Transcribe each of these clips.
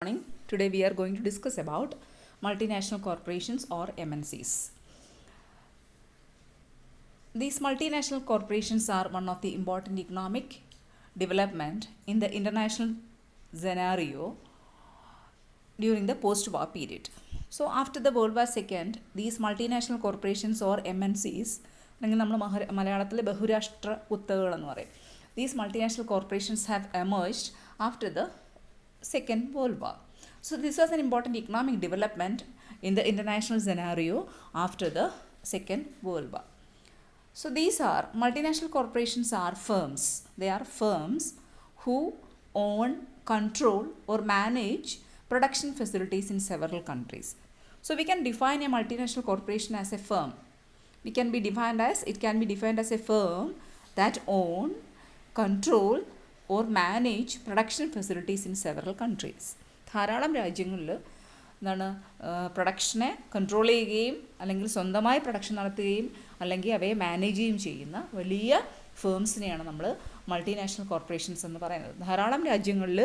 Morning. Today we are going to discuss about multinational corporations or MNCs. These multinational corporations are one of the important economic development in the international scenario during the post-war period. So after the World War II, these multinational corporations or MNCs അല്ലെങ്കിൽ നമ്മൾ മലയാളത്തിലെ ബഹുരാഷ്ട്ര കുത്തകകൾ എന്ന് പറയും. These multinational corporations have emerged after the Second World War. So this was an important economic development in the international scenario after the Second World War. So these are multinational corporations are firms. They are firms who own, control or manage production facilities in several countries. So we can define a multinational corporation as a firm. It can be defined as a firm that own, control or manage production facilities in several countries. ധാരാളം രാജ്യങ്ങളിൽ എന്താണ് പ്രൊഡക്ഷനെ control ചെയ്യുകയും അല്ലെങ്കിൽ സ്വന്തമായി production നടത്തുകയും അല്ലെങ്കിൽ അവയെ manage ചെയ്യുകയും ചെയ്യുന്ന വലിയ ഫേംസിനെയാണ് നമ്മൾ മൾട്ടിനാഷണൽ കോർപ്പറേഷൻസ് എന്ന് പറയുന്നത്. ധാരാളം രാജ്യങ്ങളിൽ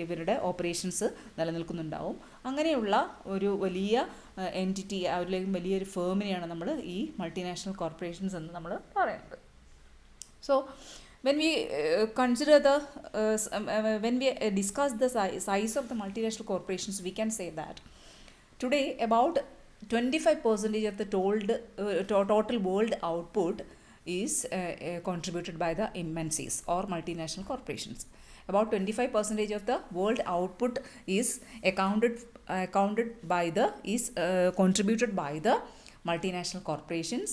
ഇവരുടെ ഓപ്പറേഷൻസ് നിലനിൽക്കുന്നുണ്ടാവും. അങ്ങനെയുള്ള ഒരു വലിയ എൻറ്റിറ്റി അല്ലെങ്കിൽ വലിയൊരു ഫേമിനെയാണ് നമ്മൾ ഈ മൾട്ടിനാഷണൽ കോർപ്പറേഷൻസ് എന്ന് നമ്മൾ പറയുന്നത്. So when we discuss the size of the multinational corporations, we can say that today about 25% of the total world output is contributed by the MNCs or multinational corporations. About 25% of the world output is contributed by the multinational corporations,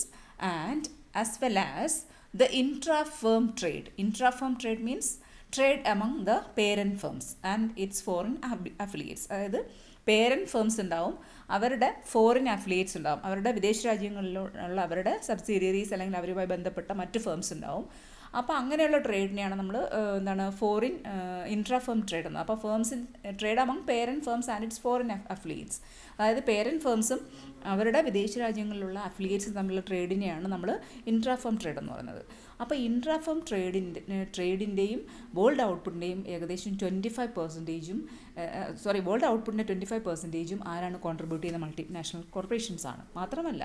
and as well as the intra-firm trade. Intra-firm trade means trade among the parent firms and its foreign affiliates. അതായത് parent firms ഉണ്ടാവും, അവരുടെ foreign affiliates ഉണ്ടാവും, അവരുടെ വിദേശ രാജ്യങ്ങളിലുള്ള അവരുടെ subsidiaries അല്ലെങ്കിൽ അവരുമായി ബന്ധപ്പെട്ട മറ്റ് ഫേംസ് ഉണ്ടാവും. അപ്പോൾ അങ്ങനെയുള്ള ട്രേഡിനെയാണ് നമ്മൾ ഫോറിൻ ഇൻട്രാ-ഫേം ട്രേഡ് എന്ന്. അപ്പോൾ trade among parent firms and it's foreign affiliates. അതായത് പേരൻറ്റ് ഫേംസും അവരുടെ വിദേശ രാജ്യങ്ങളിലുള്ള അഫിലിയേറ്റ്സും തമ്മിലുള്ള ട്രേഡിനെയാണ് നമ്മൾ ഇൻട്രാ-ഫേം ട്രേഡ് എന്ന് പറയുന്നത്. അപ്പോൾ ഇൻട്രാ-ഫേം ട്രേഡിൻ്റെയും വേൾഡ് ഔട്ട്പുട്ടിൻ്റെയും ഏകദേശം 25%, വേൾഡ് ഔട്ട്പുട്ടിൻ്റെ 25% ആരാണ് കോൺട്രിബ്യൂട്ട് ചെയ്യുന്ന മൾട്ടിനാഷണൽ കോർപ്പറേഷൻസ് ആണ്. മാത്രമല്ല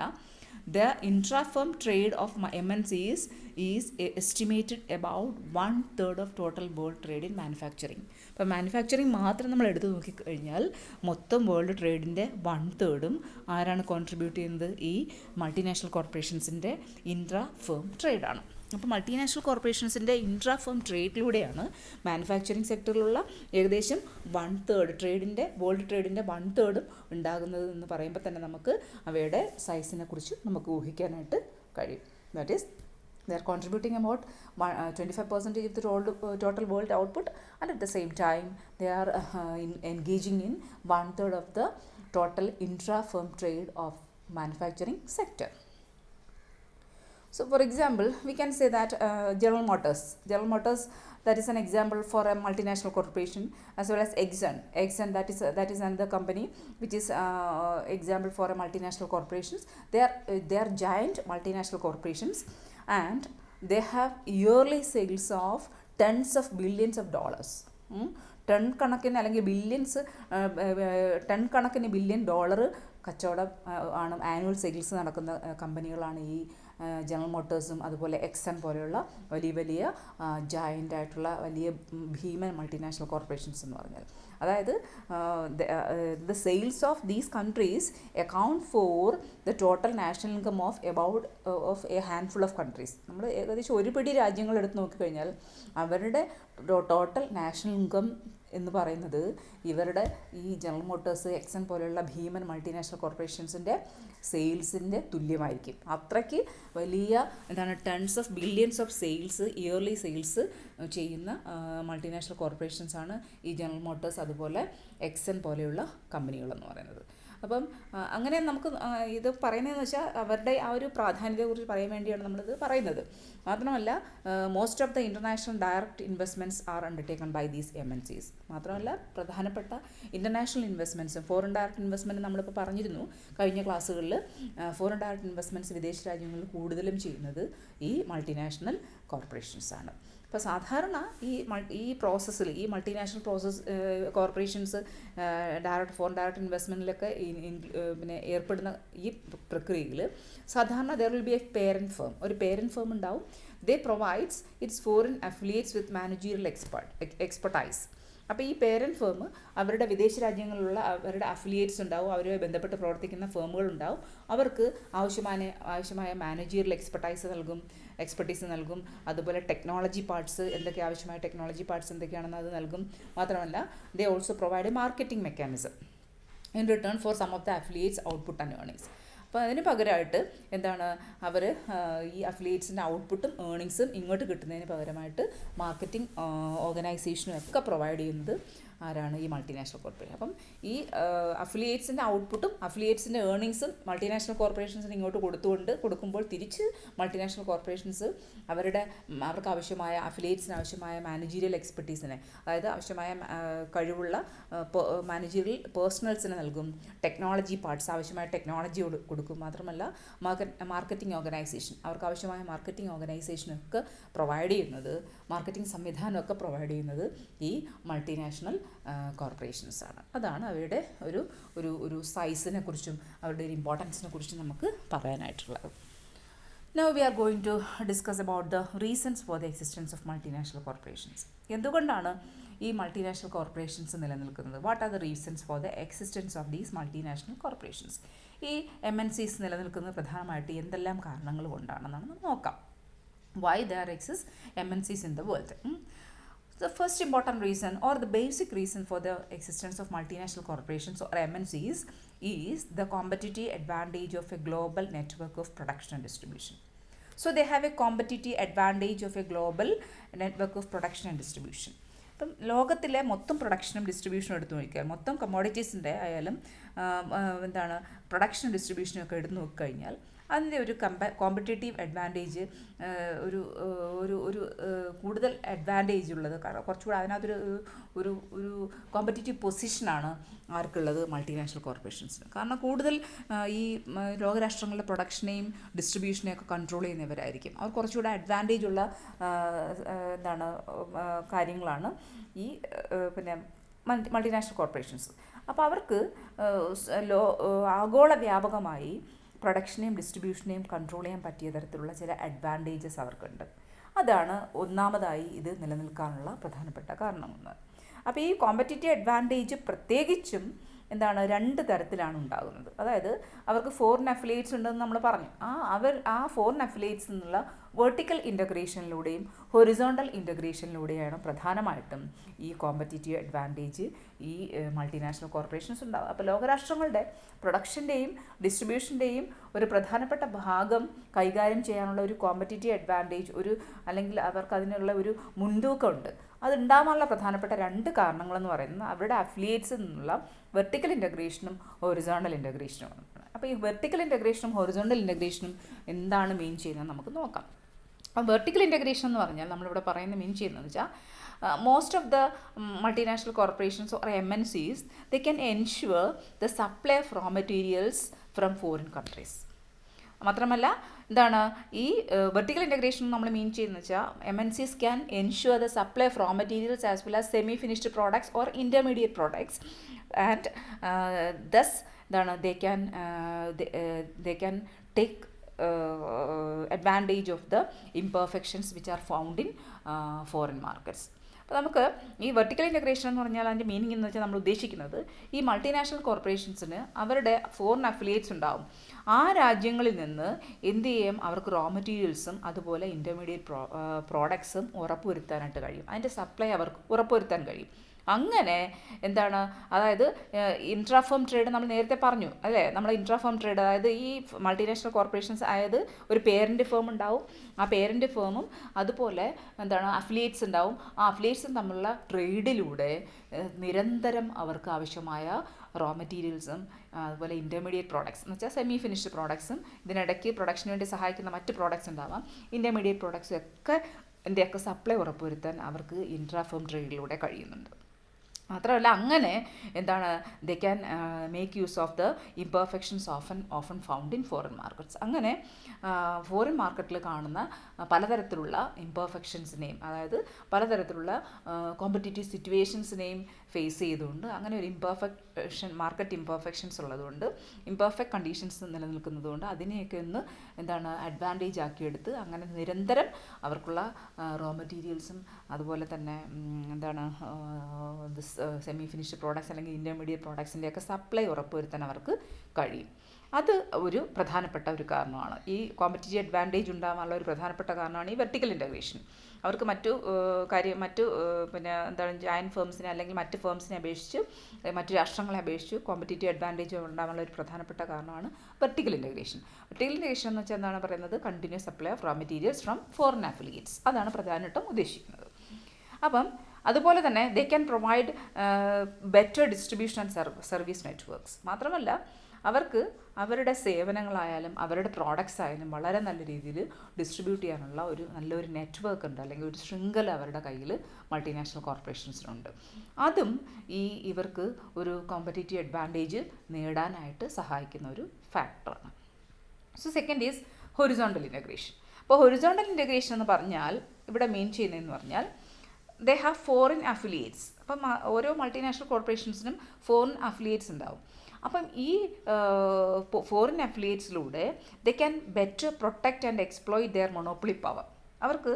the intra-firm trade of MNCs is estimated about 1/3 of total world trade in manufacturing. അപ്പോൾ മാനുഫാക്ചറിങ് മാത്രം നമ്മൾ എടുത്തു നോക്കിക്കഴിഞ്ഞാൽ മൊത്തം വേൾഡ് ട്രേഡിൻ്റെ 1/3 ആരാണ് കോൺട്രിബ്യൂട്ട് ചെയ്യുന്നത്? ഈ മൾട്ടിനാഷണൽ കോർപ്പറേഷൻസിൻ്റെ ഇൻട്രാ-ഫേം ട്രേഡാണ്. അപ്പോൾ മൾട്ടിനാഷണൽ കോർപ്പറേഷൻസിൻ്റെ ഇൻട്രാ-ഫേം ട്രേഡിലൂടെയാണ് മാനുഫാക്ചറിങ് സെക്ടറിലുള്ള ഏകദേശം 1/3 വേൾഡ് ട്രേഡിൻ്റെ 1/3 ഉണ്ടാകുന്നത് എന്ന് പറയുമ്പോൾ തന്നെ നമുക്ക് അവയുടെ സൈസിനെ കുറിച്ച് നമുക്ക് ഊഹിക്കാനായിട്ട് കഴിയും. That is they are contributing about 25% of the total world output, and at the same time they are engaging in 1/3 of the total intra-firm trade of manufacturing sector. So for example, we can say that General Motors, that is an example for a multinational corporation, as well as Exxon that is another company which is example for a multinational corporations. They are giant multinational corporations, and they have yearly sales of tens of billions of dollars. Ton കണക്കിന് അല്ലെങ്കിൽ ton കണക്കിന് billion dollar കച്ചവടം ആണ് annual sales നടക്കുന്ന കമ്പനികളാണ് ഈ general മോട്ടോഴ്സും അതുപോലെ Exxon പോലെയുള്ള വലിയ ജയൻ്റ് ആയിട്ടുള്ള വലിയ ഭീമൻ മൾട്ടിനാഷണൽ കോർപ്പറേഷൻസ് എന്ന് പറഞ്ഞാൽ. അതായത് the sales of these countries account for the total national income of a handful of countries. നമ്മൾ ഏകദേശം ഒരു പിടി രാജ്യങ്ങൾ എടുത്ത് നോക്കിക്കഴിഞ്ഞാൽ അവരുടെ ടോട്ടൽ നാഷണൽ ഇൻകം എന്ന് പറയുന്നത് ഇവരുടെ ഈ ജനറൽ മോട്ടോഴ്സ്, എക്സൺ പോലെയുള്ള ഭീമൻ മൾട്ടിനാഷണൽ കോർപ്പറേഷൻസിൻ്റെ സെയിൽസിൻ്റെ തുല്യമായിരിക്കും. അത്രയ്ക്ക് വലിയ tons of billions of sales, yearly sales ചെയ്യുന്ന മൾട്ടിനാഷണൽ കോർപ്പറേഷൻസാണ് ഈ ജനറൽ മോട്ടോഴ്സ് അതുപോലെ എക്സൺ പോലെയുള്ള കമ്പനികളെന്ന് പറയുന്നത്. അപ്പം അങ്ങനെ നമുക്ക് ഇത് പറയുന്നതെന്ന് വെച്ചാൽ അവരുടെ ആ ഒരു പ്രാധാന്യത്തെക്കുറിച്ച് പറയാൻ വേണ്ടിയാണ് നമ്മളിത് പറയുന്നത്. മാത്രമല്ല most of the international direct investments are undertaken by these MNCs. മാത്രമല്ല പ്രധാനപ്പെട്ട ഇൻ്റർനാഷണൽ ഇൻവെസ്റ്റ്മെൻറ്റ്സും ഫോറിൻ ഡയറക്റ്റ് ഇൻവെസ്റ്റ്മെൻറ്റ് നമ്മളിപ്പോൾ പറഞ്ഞിരുന്നു കഴിഞ്ഞ ക്ലാസ്സുകളിൽ. ഫോറിൻ ഡയറക്റ്റ് ഇൻവെസ്റ്റ്മെൻറ്റ്സ് വിദേശ രാജ്യങ്ങളിൽ കൂടുതലും ചെയ്യുന്നത് ഈ മൾട്ടിനാഷണൽ കോർപ്പറേഷൻസാണ്. അപ്പോൾ സാധാരണ ഈ പ്രോസസ്സിൽ ഈ മൾട്ടിനാഷണൽ കോർപ്പറേഷൻസ് ഫോറിൻ ഡയറക്റ്റ് ഇൻവെസ്റ്റ്മെൻറ്റിലൊക്കെ പിന്നെ ഏർപ്പെടുന്ന ഈ പ്രക്രിയയിൽ സാധാരണ there will be a parent firm, ഒരു പേരൻറ്റ് ഫേം ഉണ്ടാവും. They provides its foreign affiliates with managerial expertise. അപ്പോൾ ഈ പേരൻറ്റ് ഫേം അവരുടെ വിദേശ രാജ്യങ്ങളിലുള്ള അവരുടെ അഫിലിയേറ്റ്സ് ഉണ്ടാവും, അവരുമായി ബന്ധപ്പെട്ട് പ്രവർത്തിക്കുന്ന ഫേമുകളുണ്ടാവും. അവർക്ക് ആവശ്യമായ മാനേജീരിയൽ എക്സ്പെർട്ടീസ് നൽകും. അതുപോലെ ടെക്നോളജി പാർട്സ് ആവശ്യമായ ടെക്നോളജി പാർട്സ് എന്തൊക്കെയാണെന്ന് അത് നൽകും. മാത്രമല്ല they also provide a marketing mechanism in return for some of the affiliates output and earnings. അപ്പോൾ അതിന് പകരമായിട്ട് അവർ ഈ അഫിലിയേറ്റ്സിൻ്റെ ഔട്ട്പുട്ടും ഏർണിങ്സും ഇങ്ങോട്ട് കിട്ടുന്നതിന് പകരമായിട്ട് മാർക്കറ്റിംഗ് ഓർഗനൈസേഷനും ഒക്കെ പ്രൊവൈഡ് ചെയ്യുന്നത് ആരാണ്? ഈ മൾട്ടിനാഷണൽ കോർപ്പറേഷൻ. അപ്പം ഈ അഫിലിയേറ്റ്സിൻ്റെ ഔട്ട്പുട്ടും അഫിലിയേറ്റ്സിൻ്റെ ഏർണിങ്സും മൾട്ടിനാഷണൽ കോർപ്പറേഷൻസിന് ഇങ്ങോട്ട് കൊടുക്കുമ്പോൾ തിരിച്ച് മൾട്ടിനാഷണൽ കോർപ്പറേഷൻസ് അവർക്ക് ആവശ്യമായ അഫിലിയേറ്റ്സിന് ആവശ്യമായ മാനേജീരിയൽ എക്സ്പെർട്ടീസിനെ, അതായത് ആവശ്യമായ കഴിവുള്ള മാനേജീരിയൽ പേഴ്സണൽസിനെ നൽകും. ടെക്നോളജി പാർട്സ് ആവശ്യമായ ടെക്നോളജി കൊടുക്കും. മാത്രമല്ല മാർക്കറ്റിംഗ് ഓർഗനൈസേഷൻ, അവർക്ക് ആവശ്യമായ മാർക്കറ്റിംഗ് ഓർഗനൈസേഷനൊക്കെ പ്രൊവൈഡ് ചെയ്യുന്നത്, മാർക്കറ്റിംഗ് സംവിധാനമൊക്കെ പ്രൊവൈഡ് ചെയ്യുന്നത് ഈ മൾട്ടിനാഷണൽ കോർപ്പറേഷൻസാണ്. അതാണ് അവരുടെ ഒരു സൈസിനെ കുറിച്ചും അവരുടെ ഒരു ഇമ്പോർട്ടൻസിനെ കുറിച്ചും നമുക്ക് പറയാനായിട്ടുള്ളത്. Now we are going to discuss about the reasons for the existence of multinational corporations. എന്തുകൊണ്ടാണ് ഈ മൾട്ടിനാഷണൽ കോർപ്പറേഷൻസ് നിലനിൽക്കുന്നത്? What are the reasons for the existence of these multinational corporations? ഈ MNCs നിലനിൽക്കുന്നത് പ്രധാനമായിട്ട് എന്തെല്ലാം കാരണങ്ങൾ കൊണ്ടാണെന്നാണ് നമുക്ക് നോക്കാം. Why there exist MNCs in the world? The first important reason or the basic reason for the existence of multinational corporations or MNCs is the competitive advantage of a global network of production and distribution. So they have a competitive advantage of a global network of production and distribution. ഇപ്പം ലോകത്തിലെ മൊത്തം പ്രൊഡക്ഷനും ഡിസ്ട്രിബ്യൂഷനും എടുത്തു നോക്കിയാൽ, മൊത്തം കമ്മോഡിറ്റീസിൻ്റെ ആയാലും പ്രൊഡക്ഷനും ഡിസ്ട്രിബ്യൂഷനും ഒക്കെ എടുത്തു നോക്കിക്കഴിഞ്ഞാൽ അതിൻ്റെ ഒരു കോമ്പറ്റേറ്റീവ് അഡ്വാൻറ്റേജ്, ഒരു കൂടുതൽ അഡ്വാൻറ്റേജ് ഉള്ളത്, കുറച്ചുകൂടെ അതിനകത്തൊരു ഒരു ഒരു കോമ്പറ്റേറ്റീവ് പൊസിഷനാണ് ആർക്കുള്ളത്? മൾട്ടിനാഷണൽ കോർപ്പറേഷൻസിന്. കാരണം കൂടുതൽ ഈ ലോകരാഷ്ട്രങ്ങളുടെ പ്രൊഡക്ഷനെയും ഡിസ്ട്രിബ്യൂഷനെയും ഒക്കെ കൺട്രോൾ ചെയ്യുന്നവരായിരിക്കും. അവർ കുറച്ചുകൂടെ അഡ്വാൻറ്റേജ് ഉള്ള കാര്യങ്ങളാണ് ഈ മൾട്ടിനാഷണൽ കോർപ്പറേഷൻസ്. അപ്പോൾ അവർക്ക് ആഗോള വ്യാപകമായി പ്രൊഡക്ഷനെയും ഡിസ്ട്രിബ്യൂഷനെയും കൺട്രോൾ ചെയ്യാൻ പറ്റിയ തരത്തിലുള്ള ചില അഡ്വാൻറ്റേജസ് അവർക്കുണ്ട്. അതാണ് ഒന്നാമതായി ഇത് നിലനിൽക്കാനുള്ള പ്രധാനപ്പെട്ട കാരണമെന്ന്. അപ്പോൾ ഈ കോമ്പറ്റേറ്റീവ് അഡ്വാൻറ്റേജ് പ്രത്യേകിച്ചും രണ്ട് തരത്തിലാണ് ഉണ്ടാകുന്നത്. അതായത് അവർക്ക് ഫോറിൻ അഫിലിയേറ്റ്സ് ഉണ്ടെന്ന് നമ്മൾ പറഞ്ഞു. ആ ഫോറിൻ അഫിലിയേറ്റ്സ് എന്നുള്ള വെർട്ടിക്കൽ ഇൻ്റഗ്രേഷനിലൂടെയും ഹൊറിസോണ്ടൽ ഇൻ്റഗ്രേഷനിലൂടെയാണ് പ്രധാനമായിട്ടും ഈ കോമ്പറ്റേറ്റീവ് അഡ്വാൻറ്റേജ് ഈ മൾട്ടിനാഷണൽ കോർപ്പറേഷൻസ് ഉണ്ടാകും. അപ്പോൾ ലോകരാഷ്ട്രങ്ങളുടെ പ്രൊഡക്ഷൻ്റെയും ഡിസ്ട്രിബ്യൂഷൻ്റെയും ഒരു പ്രധാനപ്പെട്ട ഭാഗം കൈകാര്യം ചെയ്യാനുള്ള ഒരു കോമ്പറ്റേറ്റീവ് അഡ്വാൻറ്റേജ്, അല്ലെങ്കിൽ അവർക്ക് അതിനുള്ള ഒരു മുൻതൂക്കമുണ്ട്. അതുണ്ടാകാനുള്ള പ്രധാനപ്പെട്ട രണ്ട് കാരണങ്ങളെന്ന് പറയുന്നത് അവരുടെ അഫിലിയേറ്റ്സിൽ നിന്നുള്ള വെർട്ടിക്കൽ ഇൻ്റഗ്രേഷനും ഹൊറിസോണ്ടൽ ഇൻ്റഗ്രേഷനുമാണ്. അപ്പോൾ ഈ വെർട്ടിക്കൽ ഇൻ്റഗ്രേഷനും ഹൊറിസോണ്ടൽ ഇൻ്റഗ്രേഷനും എന്താണ് മീൻ ചെയ്യുന്നത് നമുക്ക് നോക്കാം. അപ്പോൾ വെർട്ടിക്കൽ ഇൻ്റഗ്രേഷൻ എന്ന് പറഞ്ഞാൽ നമ്മളിവിടെ പറയുന്ന മീൻ ചെയ്യുന്നത് വെച്ചാൽ most of the multinational corporations or MNCs, they can ensure the supply of raw materials from foreign countries. മാത്രമല്ല ഈ വെർട്ടിക്കൽ ഇൻ്റഗ്രേഷൻ നമ്മൾ മീൻ ചെയ്യുന്നത് വെച്ചാൽ MNCs can ensure the supply of raw materials as well as semi finished products or intermediate products, and thus they can take advantage of the imperfections which are found in foreign markets. അപ്പോൾ നമുക്ക് ഈ vertical integration എന്ന് പറഞ്ഞാൽ അതിൻ്റെ meaning എന്ന് വെച്ചാൽ നമ്മൾ ഉദ്ദേശിക്കുന്നത് ഈ മൾട്ടിനാഷണൽ കോർപ്പറേഷൻസിന് അവരുടെ ഫോറിൻ അഫിലിയേറ്റ്സ് ഉണ്ടാവും. ആ രാജ്യങ്ങളിൽ നിന്ന് എന്ത് ചെയ്യും? അവർക്ക് റോ മെറ്റീരിയൽസും അതുപോലെ ഇൻ്റർമീഡിയറ്റ് പ്രോഡക്ട്സും ഉറപ്പുവരുത്താനായിട്ട് കഴിയും. അതിൻ്റെ സപ്ലൈ അവർക്ക് ഉറപ്പുവരുത്താൻ കഴിയും. അങ്ങനെ അതായത് ഇൻട്രാഫേം ട്രേഡ് നമ്മൾ നേരത്തെ പറഞ്ഞു അല്ലേ? നമ്മൾ ഇൻട്രാഫേം ട്രേഡ്, അതായത് ഈ മൾട്ടിനാഷണൽ കോർപ്പറേഷൻസ് അതായത് ഒരു പേരൻറ്റ് ഫേം ഉണ്ടാവും, ആ പേരൻറ്റ് ഫേമും അതുപോലെ അഫിലിയേറ്റ്സ് ഉണ്ടാവും. ആ അഫിലിയേറ്റ്സും തമ്മിലുള്ള ട്രേഡിലൂടെ നിരന്തരം അവർക്ക് ആവശ്യമായ റോ മെറ്റീരിയൽസും അതുപോലെ ഇൻ്റർമീഡിയറ്റ് പ്രോഡക്ട്സ് എന്ന് വെച്ചാൽ സെമി ഫിനിഷ്ഡ് പ്രോഡക്ട്സും ഇതിനിടയ്ക്ക് പ്രൊഡക്ഷന് വേണ്ടി സഹായിക്കുന്ന മറ്റ് പ്രോഡക്ട്സ് ഉണ്ടാവാം, ഇൻ്റർമീഡിയറ്റ് പ്രോഡക്ട്സും ഒക്കെ ഇതിൻ്റെയൊക്കെ സപ്ലൈ ഉറപ്പുവരുത്താൻ അവർക്ക് ഇൻട്രാഫേം ട്രേഡിലൂടെ കഴിയുന്നുണ്ട്. മാത്രമല്ല അങ്ങനെ എന്താണ് they can make use of the imperfections often found in foreign markets. അങ്ങനെ ഫോറിൻ മാർക്കറ്റിൽ കാണുന്ന പലതരത്തിലുള്ള ഇംപെർഫെക്ഷൻസിനെയും, അതായത് പലതരത്തിലുള്ള കോമ്പറ്റീറ്റീവ് സിറ്റുവേഷൻസിനെയും ഫേസ് ചെയ്തുകൊണ്ട്, അങ്ങനെ ഒരു മാർക്കറ്റ് ഇംപെർഫെക്ഷൻസ് ഉള്ളതുകൊണ്ട്, ഇംപെർഫെക്റ്റ് കണ്ടീഷൻസ് നിലനിൽക്കുന്നതുകൊണ്ട് അതിനെയൊക്കെ ഒന്ന് എന്താണ് അഡ്വാൻറ്റേജ് ആക്കിയെടുത്ത് അങ്ങനെ നിരന്തരം അവർക്കുള്ള റോ മെറ്റീരിയൽസും അതുപോലെ തന്നെ എന്താണ് സെമി ഫിനിഷ്ഡ് പ്രോഡക്ട്സ് അല്ലെങ്കിൽ ഇൻ്റർമീഡിയറ്റ് പ്രോഡക്ട്സിൻ്റെയൊക്കെ സപ്ലൈ ഉറപ്പുവരുത്താൻ അവർക്ക് കഴിയും. അത് ഒരു പ്രധാനപ്പെട്ട ഒരു കാരണമാണ്. ഈ കോമ്പറ്റീറ്റീവ് അഡ്വാൻറ്റേജ് ഉണ്ടാകാനുള്ള ഒരു പ്രധാനപ്പെട്ട കാരണമാണ് ഈ വെർട്ടിക്കൽ ഇൻ്റഗ്രേഷൻ. അവർക്ക് മറ്റു പിന്നെ എന്താണ് ജയൻറ്റ് ഫേംസിനെ അല്ലെങ്കിൽ മറ്റ് ഫേംസിനെ അപേക്ഷിച്ച്, മറ്റു രാഷ്ട്രങ്ങളെ അപേക്ഷിച്ച് കോമ്പറ്റീറ്റീവ് അഡ്വാൻറ്റേജ് ഉണ്ടാകാനുള്ള ഒരു പ്രധാനപ്പെട്ട കാരണമാണ് വെർട്ടിക്കൽ ഇൻ്റഗ്രേഷൻ. വെർട്ടിക്കൽ ഇൻ്റഗ്രേഷൻ എന്ന് വെച്ചാൽ എന്താണ് പറയുന്നത്? Continuous supply of raw materials from foreign affiliates. അതാണ് പ്രധാനമായിട്ടും ഉദ്ദേശിക്കുന്നത്. അപ്പം അതുപോലെ തന്നെ they can provide better distribution and service networks. മാത്രമല്ല അവർക്ക് അവരുടെ സേവനങ്ങളായാലും അവരുടെ പ്രോഡക്റ്റ്സ് ആയാലും വളരെ നല്ല രീതിയിൽ ഡിസ്ട്രിബ്യൂട്ട് ചെയ്യാനുള്ള നല്ലൊരു നെറ്റ്വർക്ക് ഉണ്ട്, അല്ലെങ്കിൽ ഒരു ശൃംഖല അവരുടെ കയ്യിൽ മൾട്ടിനാഷണൽ കോർപ്പറേഷൻസിനുണ്ട്. അതും ഇവർക്ക് ഒരു കോമ്പറ്റീറ്റീവ് അഡ്വാൻറ്റേജ് നേടാനായിട്ട് സഹായിക്കുന്ന ഒരു ഫാക്ടറാണ്. So second is horizontal integration. അപ്പോൾ ഹൊറിസോണ്ടൽ ഇൻ്റഗ്രേഷൻ എന്ന് പറഞ്ഞാൽ ഇവിടെ മീൻ ചെയ്യുന്നതെന്ന് പറഞ്ഞാൽ ദേ ഹാവ് ഫോറിൻ അഫിലിയേറ്റ്സ്. അപ്പം ഓരോ മൾട്ടിനാഷണൽ കോർപ്പറേഷൻസിനും ഫോറിൻ അഫിലിയേറ്റ്സ് ഉണ്ടാവും. അപ്പം ഈ ഫോറിൻ അഫിലിയേറ്റ്സിലൂടെ they can better protect and exploit their monopoly power. അവർക്ക്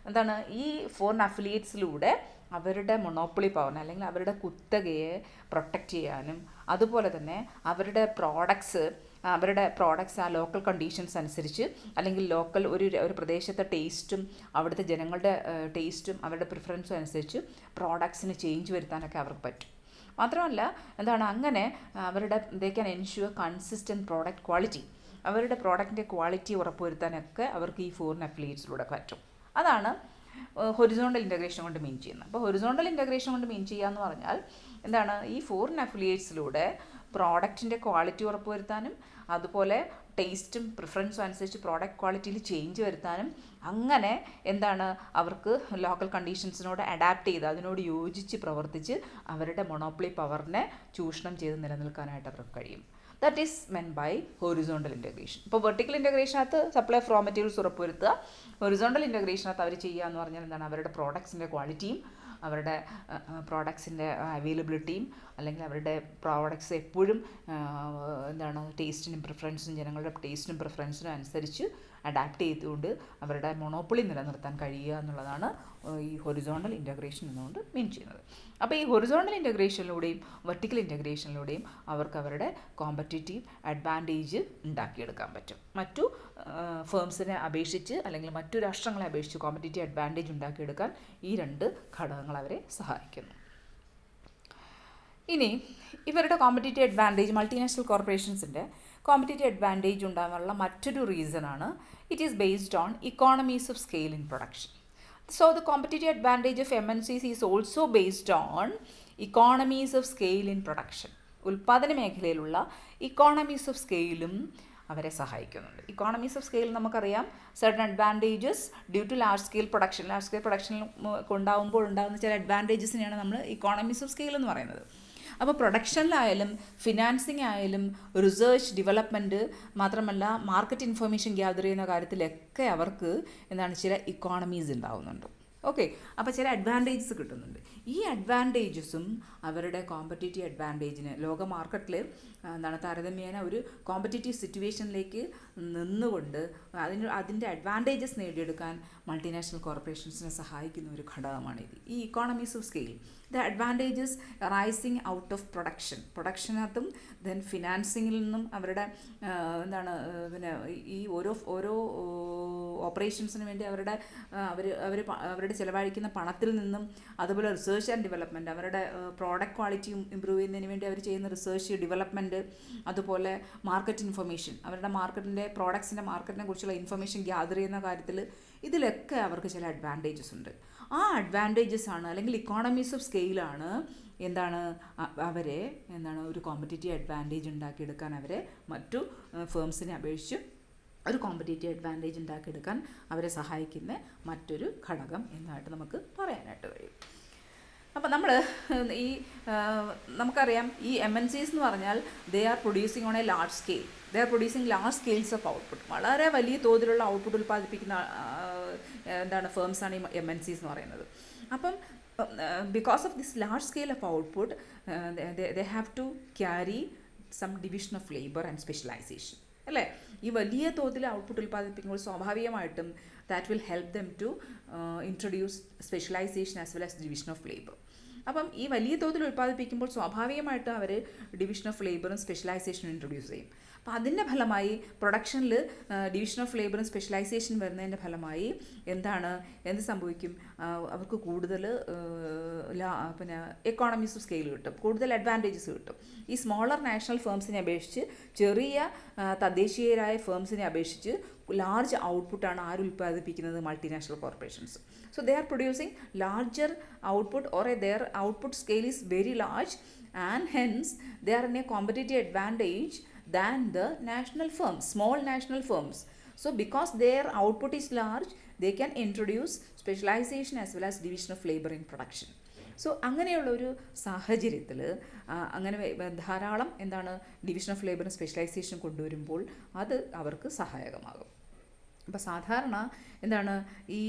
എന്താണ് ഈ ഫോറിൻ അഫിലിയേറ്റ്സിലൂടെ അവരുടെ മൊണോപ്പൊളി പവറിനെ അല്ലെങ്കിൽ അവരുടെ കുത്തകയെ പ്രൊട്ടക്റ്റ് ചെയ്യാനും, അതുപോലെ തന്നെ അവരുടെ പ്രോഡക്ട്സ് ആ ലോക്കൽ കണ്ടീഷൻസ് അനുസരിച്ച്, അല്ലെങ്കിൽ ലോക്കൽ ഒരു പ്രദേശത്തെ ടേസ്റ്റും അവിടുത്തെ ജനങ്ങളുടെ ടേസ്റ്റും അവരുടെ പ്രിഫറൻസും അനുസരിച്ച് പ്രോഡക്ട്സിന് ചേഞ്ച് വരുത്താനൊക്കെ അവർക്ക് പറ്റും. മാത്രമല്ല എന്താണ് അങ്ങനെ they can ensure consistent product quality. അവരുടെ പ്രോഡക്റ്റിൻ്റെ ക്വാളിറ്റി ഉറപ്പുവരുത്താനൊക്കെ അവർക്ക് ഈ ഫോറിൻ അഫിലിയേറ്റ്സിലൂടെ പറ്റും. അതാണ് ഹൊറിസോണ്ടൽ ഇൻ്റഗ്രേഷൻ കൊണ്ട് മീൻ ചെയ്യുന്നത്. അപ്പോൾ ഹൊറിസോണ്ടൽ ഇൻ്റഗ്രേഷൻ കൊണ്ട് മീൻ ചെയ്യുക എന്ന് പറഞ്ഞാൽ എന്താണ്, ഈ ഫോറിൻ അഫിലിയേറ്റ്സിലൂടെ പ്രോഡക്റ്റിൻ്റെ ക്വാളിറ്റി ഉറപ്പുവരുത്താനും, അതുപോലെ ടേസ്റ്റും പ്രിഫറൻസും അനുസരിച്ച് പ്രോഡക്റ്റ് ക്വാളിറ്റിയിൽ ചേഞ്ച് വരുത്താനും, അങ്ങനെ എന്താണ് അവർക്ക് ലോക്കൽ കണ്ടീഷൻസിനോട് അഡാപ്റ്റ് ചെയ്ത് അതിനോട് യോജിച്ച് പ്രവർത്തിച്ച് അവരുടെ മൊണോപ്പൊളി പവറിനെ ചൂഷണം ചെയ്ത് നിലനിൽക്കാനായിട്ട് അവർക്ക് കഴിയും. That is meant by horizontal integration. ഇപ്പോൾ വെർട്ടിക്കൽ ഇൻ്റഗ്രേഷനകത്ത് സപ്ലൈ ഓഫ് റോ മെറ്റീരിയൽസ് ഉറപ്പുവരുത്തുക. ഹൊറിസോണ്ടൽ ഇൻ്റഗ്രേഷനകത്ത് അവർ ചെയ്യുക എന്ന് പറഞ്ഞാൽ എന്താണ്, അവരുടെ പ്രോഡക്ട്സിൻ്റെ ക്വാളിറ്റിയും അവരുടെ പ്രോഡക്ട്സിൻ്റെ അവൈലബിലിറ്റിയും, അല്ലെങ്കിൽ അവരുടെ പ്രോഡക്ട്സ് എപ്പോഴും എന്താണ് ടേസ്റ്റിനും പ്രിഫറൻസിനും, ജനങ്ങളുടെ ടേസ്റ്റിനും പ്രിഫറൻസിനും അനുസരിച്ച് അഡാപ്റ്റ് ചെയ്തുകൊണ്ട് അവരുടെ മൊണോപ്പൊളി നിലനിർത്താൻ കഴിയുക എന്നുള്ളതാണ് ഈ ഹൊറിസോണ്ടൽ ഇൻ്റഗ്രേഷൻ എന്നുകൊണ്ട് മീൻ ചെയ്യുന്നത്. അപ്പോൾ ഈ ഹൊറിസോണ്ടൽ ഇൻ്റഗ്രേഷനിലൂടെയും വെർട്ടിക്കൽ ഇൻ്റഗ്രേഷനിലൂടെയും അവർക്ക് അവരുടെ കോമ്പറ്റീറ്റീവ് അഡ്വാൻറ്റേജ് ഉണ്ടാക്കിയെടുക്കാൻ പറ്റും. മറ്റു ഫേംസിനെ അപേക്ഷിച്ച്, അല്ലെങ്കിൽ മറ്റു രാഷ്ട്രങ്ങളെ അപേക്ഷിച്ച് കോമ്പറ്റീറ്റീവ് അഡ്വാൻറ്റേജ് ഉണ്ടാക്കിയെടുക്കാൻ ഈ രണ്ട് ഘടകങ്ങൾ അവരെ സഹായിക്കുന്നു. ഇനി ഇവരുടെ കോമ്പറ്റീറ്റീവ് അഡ്വാൻറ്റേജ്, മൾട്ടിനാഷണൽ കോർപ്പറേഷൻസിൻ്റെ കോമ്പറ്റീറ്റീവ് അഡ്വാൻറ്റേജ് ഉണ്ടാകാനുള്ള മറ്റൊരു റീസണാണ് it is based on economies of scale in production. So the competitive advantage of MNCs is also based on economies of scale in production. ഉൽപ്പാദന മേഖലയിലുള്ള ഇക്കോണമീസ് ഓഫ് സ്കെയിലും അവരെ സഹായിക്കുന്നുണ്ട്. Economies of scale നമുക്കറിയാം, certain advantages due to large scale പ്രൊഡക്ഷനിൽ ഉണ്ടാകുമ്പോൾ ഉണ്ടാകുന്ന ചില അഡ്വാൻറ്റേജസിനെയാണ് നമ്മൾ ഇക്കോണമീസ് ഓഫ് സ്കെയിൽ എന്ന് പറയുന്നത്. അപ്പോൾ പ്രൊഡക്ഷനിലായാലും ഫിനാൻസിങ് ആയാലും റിസർച്ച് ഡെവലപ്മെൻറ്റ്, മാത്രമല്ല മാർക്കറ്റ് ഇൻഫർമേഷൻ ഗ്യാദർ ചെയ്യുന്ന കാര്യത്തിലൊക്കെ അവർക്ക് ചില ഇക്കോണമീസ് ഉണ്ടാവുന്നുണ്ട്. ഓക്കെ, അപ്പോൾ ചില അഡ്വാൻറ്റേജസ് കിട്ടുന്നുണ്ട്. ഈ അഡ്വാൻറ്റേജസും അവരുടെ കോമ്പറ്റീറ്റീവ് അഡ്വാൻറ്റേജിന് ലോക മാർക്കറ്റിൽ താരതമ്യേന ഒരു കോമ്പറ്റീറ്റീവ് സിറ്റുവേഷനിലേക്ക് നിന്നുകൊണ്ട് അതിൻ്റെ അഡ്വാൻറ്റേജസ് നേടിയെടുക്കാൻ മൾട്ടിനാഷണൽ കോർപ്പറേഷൻസിനെ സഹായിക്കുന്ന ഒരു ഘടകമാണിത്, ഈ economies of scale. The advantages rising out of പ്രൊഡക്ഷനകത്തും ദെൻ ഫിനാൻസിങ്ങിൽ നിന്നും അവരുടെ പിന്നെ ഈ ഓരോ ഓപ്പറേഷൻസിന് വേണ്ടി അവരുടെ ചിലവഴിക്കുന്ന പണത്തിൽ നിന്നും, അതുപോലെ റിസർച്ച് ആൻഡ് ഡെവലപ്മെൻറ്റ്, അവരുടെ പ്രോഡക്റ്റ് ക്വാളിറ്റി ഇമ്പ്രൂവ് ചെയ്യുന്നതിന് വേണ്ടി അവർ ചെയ്യുന്ന റിസർച്ച് ഡെവലപ്മെൻറ്റ്, അതുപോലെ മാർക്കറ്റ് ഇൻഫർമേഷൻ, അവരുടെ മാർക്കറ്റിനെ കുറിച്ചുള്ള ഇൻഫർമേഷൻ ഗ്യാദർ ചെയ്യുന്ന കാര്യത്തിൽ, ഇതിലൊക്കെ അവർക്ക് ചില അഡ്വാൻറ്റേജസ് ഉണ്ട്. ആ അഡ്വാൻറ്റേജസ് ആണ്, അല്ലെങ്കിൽ ഇക്കോണമീസ് ഓഫ് സ്കെയിലാണ് അവരെ ഒരു കോമ്പറ്റീറ്റീവ് അഡ്വാൻറ്റേജ് ഉണ്ടാക്കിയെടുക്കാൻ, അവരെ മറ്റു ഫേംസിനെ അപേക്ഷിച്ച് ഒരു കോമ്പറ്റീറ്റീവ് അഡ്വാൻറ്റേജ് ഉണ്ടാക്കിയെടുക്കാൻ അവരെ സഹായിക്കുന്ന മറ്റൊരു ഘടകം എന്നായിട്ട് നമുക്ക് പറയാനായിട്ട് കഴിയും. അപ്പോൾ നമ്മൾ ഈ നമുക്കറിയാം ഈ MNCs എന്ന് പറഞ്ഞാൽ they R producing on A large scale, they are producing large scales of output. വളരെ വലിയ തോതിലുള്ള ഔട്ട്പുട്ട് ഉൽപ്പാദിപ്പിക്കുന്ന എന്താണ് ഫേംസാണ് ഈ MNCs എന്ന് പറയുന്നത്. അപ്പം because of this large scale of output they have to carry some division of labour and specialisation, അല്ലേ? ഈ വലിയ തോതിൽ ഔട്ട്പുട്ട് ഉൽപ്പാദിപ്പിക്കുമ്പോൾ സ്വാഭാവികമായിട്ടും that will help them to introduce specialisation as well as division of labour. അപ്പം ഈ വലിയ തോതിൽ ഉൽപ്പാദിപ്പിക്കുമ്പോൾ സ്വാഭാവികമായിട്ടും അവർ ഡിവിഷൻ ഓഫ് ലേബറും സ്പെഷ്യലൈസേഷനും ഇൻട്രൊഡ്യൂസ് ചെയ്യും. അപ്പോൾ അതിൻ്റെ ഫലമായി പ്രൊഡക്ഷനിൽ ഡിവിഷൻ ഓഫ് ലേബറും സ്പെഷ്യലൈസേഷൻ വരുന്നതിൻ്റെ ഫലമായി എന്ത് സംഭവിക്കും? അവർക്ക് കൂടുതൽ പിന്നെ എക്കോണമീസ് ഓഫ് സ്കെയിൽ കിട്ടും, കൂടുതൽ അഡ്വാൻറ്റേജസ് കിട്ടും. ഈ സ്മോളർ നാഷണൽ ഫേംസിനെ അപേക്ഷിച്ച്, ചെറിയ തദ്ദേശീയരായ ഫേംസിനെ അപേക്ഷിച്ച് ലാർജ് ഔട്ട്പുട്ടാണ് ആര് ഉൽപ്പാദിപ്പിക്കുന്നത്? Multinational corporations. So they are producing larger output, or their output scale is very large, and hence they are in a competitive advantage than the national firms, small national firms. So because their output is large, they can introduce specialization as well as division of labor in production. So അങ്ങനെയുള്ള ഒരു സാഹചര്യത്തിൽ അങ്ങനെ ധാരാളം division of ലേബറും specialisation കൊണ്ടുവരുമ്പോൾ അത് അവർക്ക് സഹായകമാകും. അപ്പോൾ സാധാരണ ഈ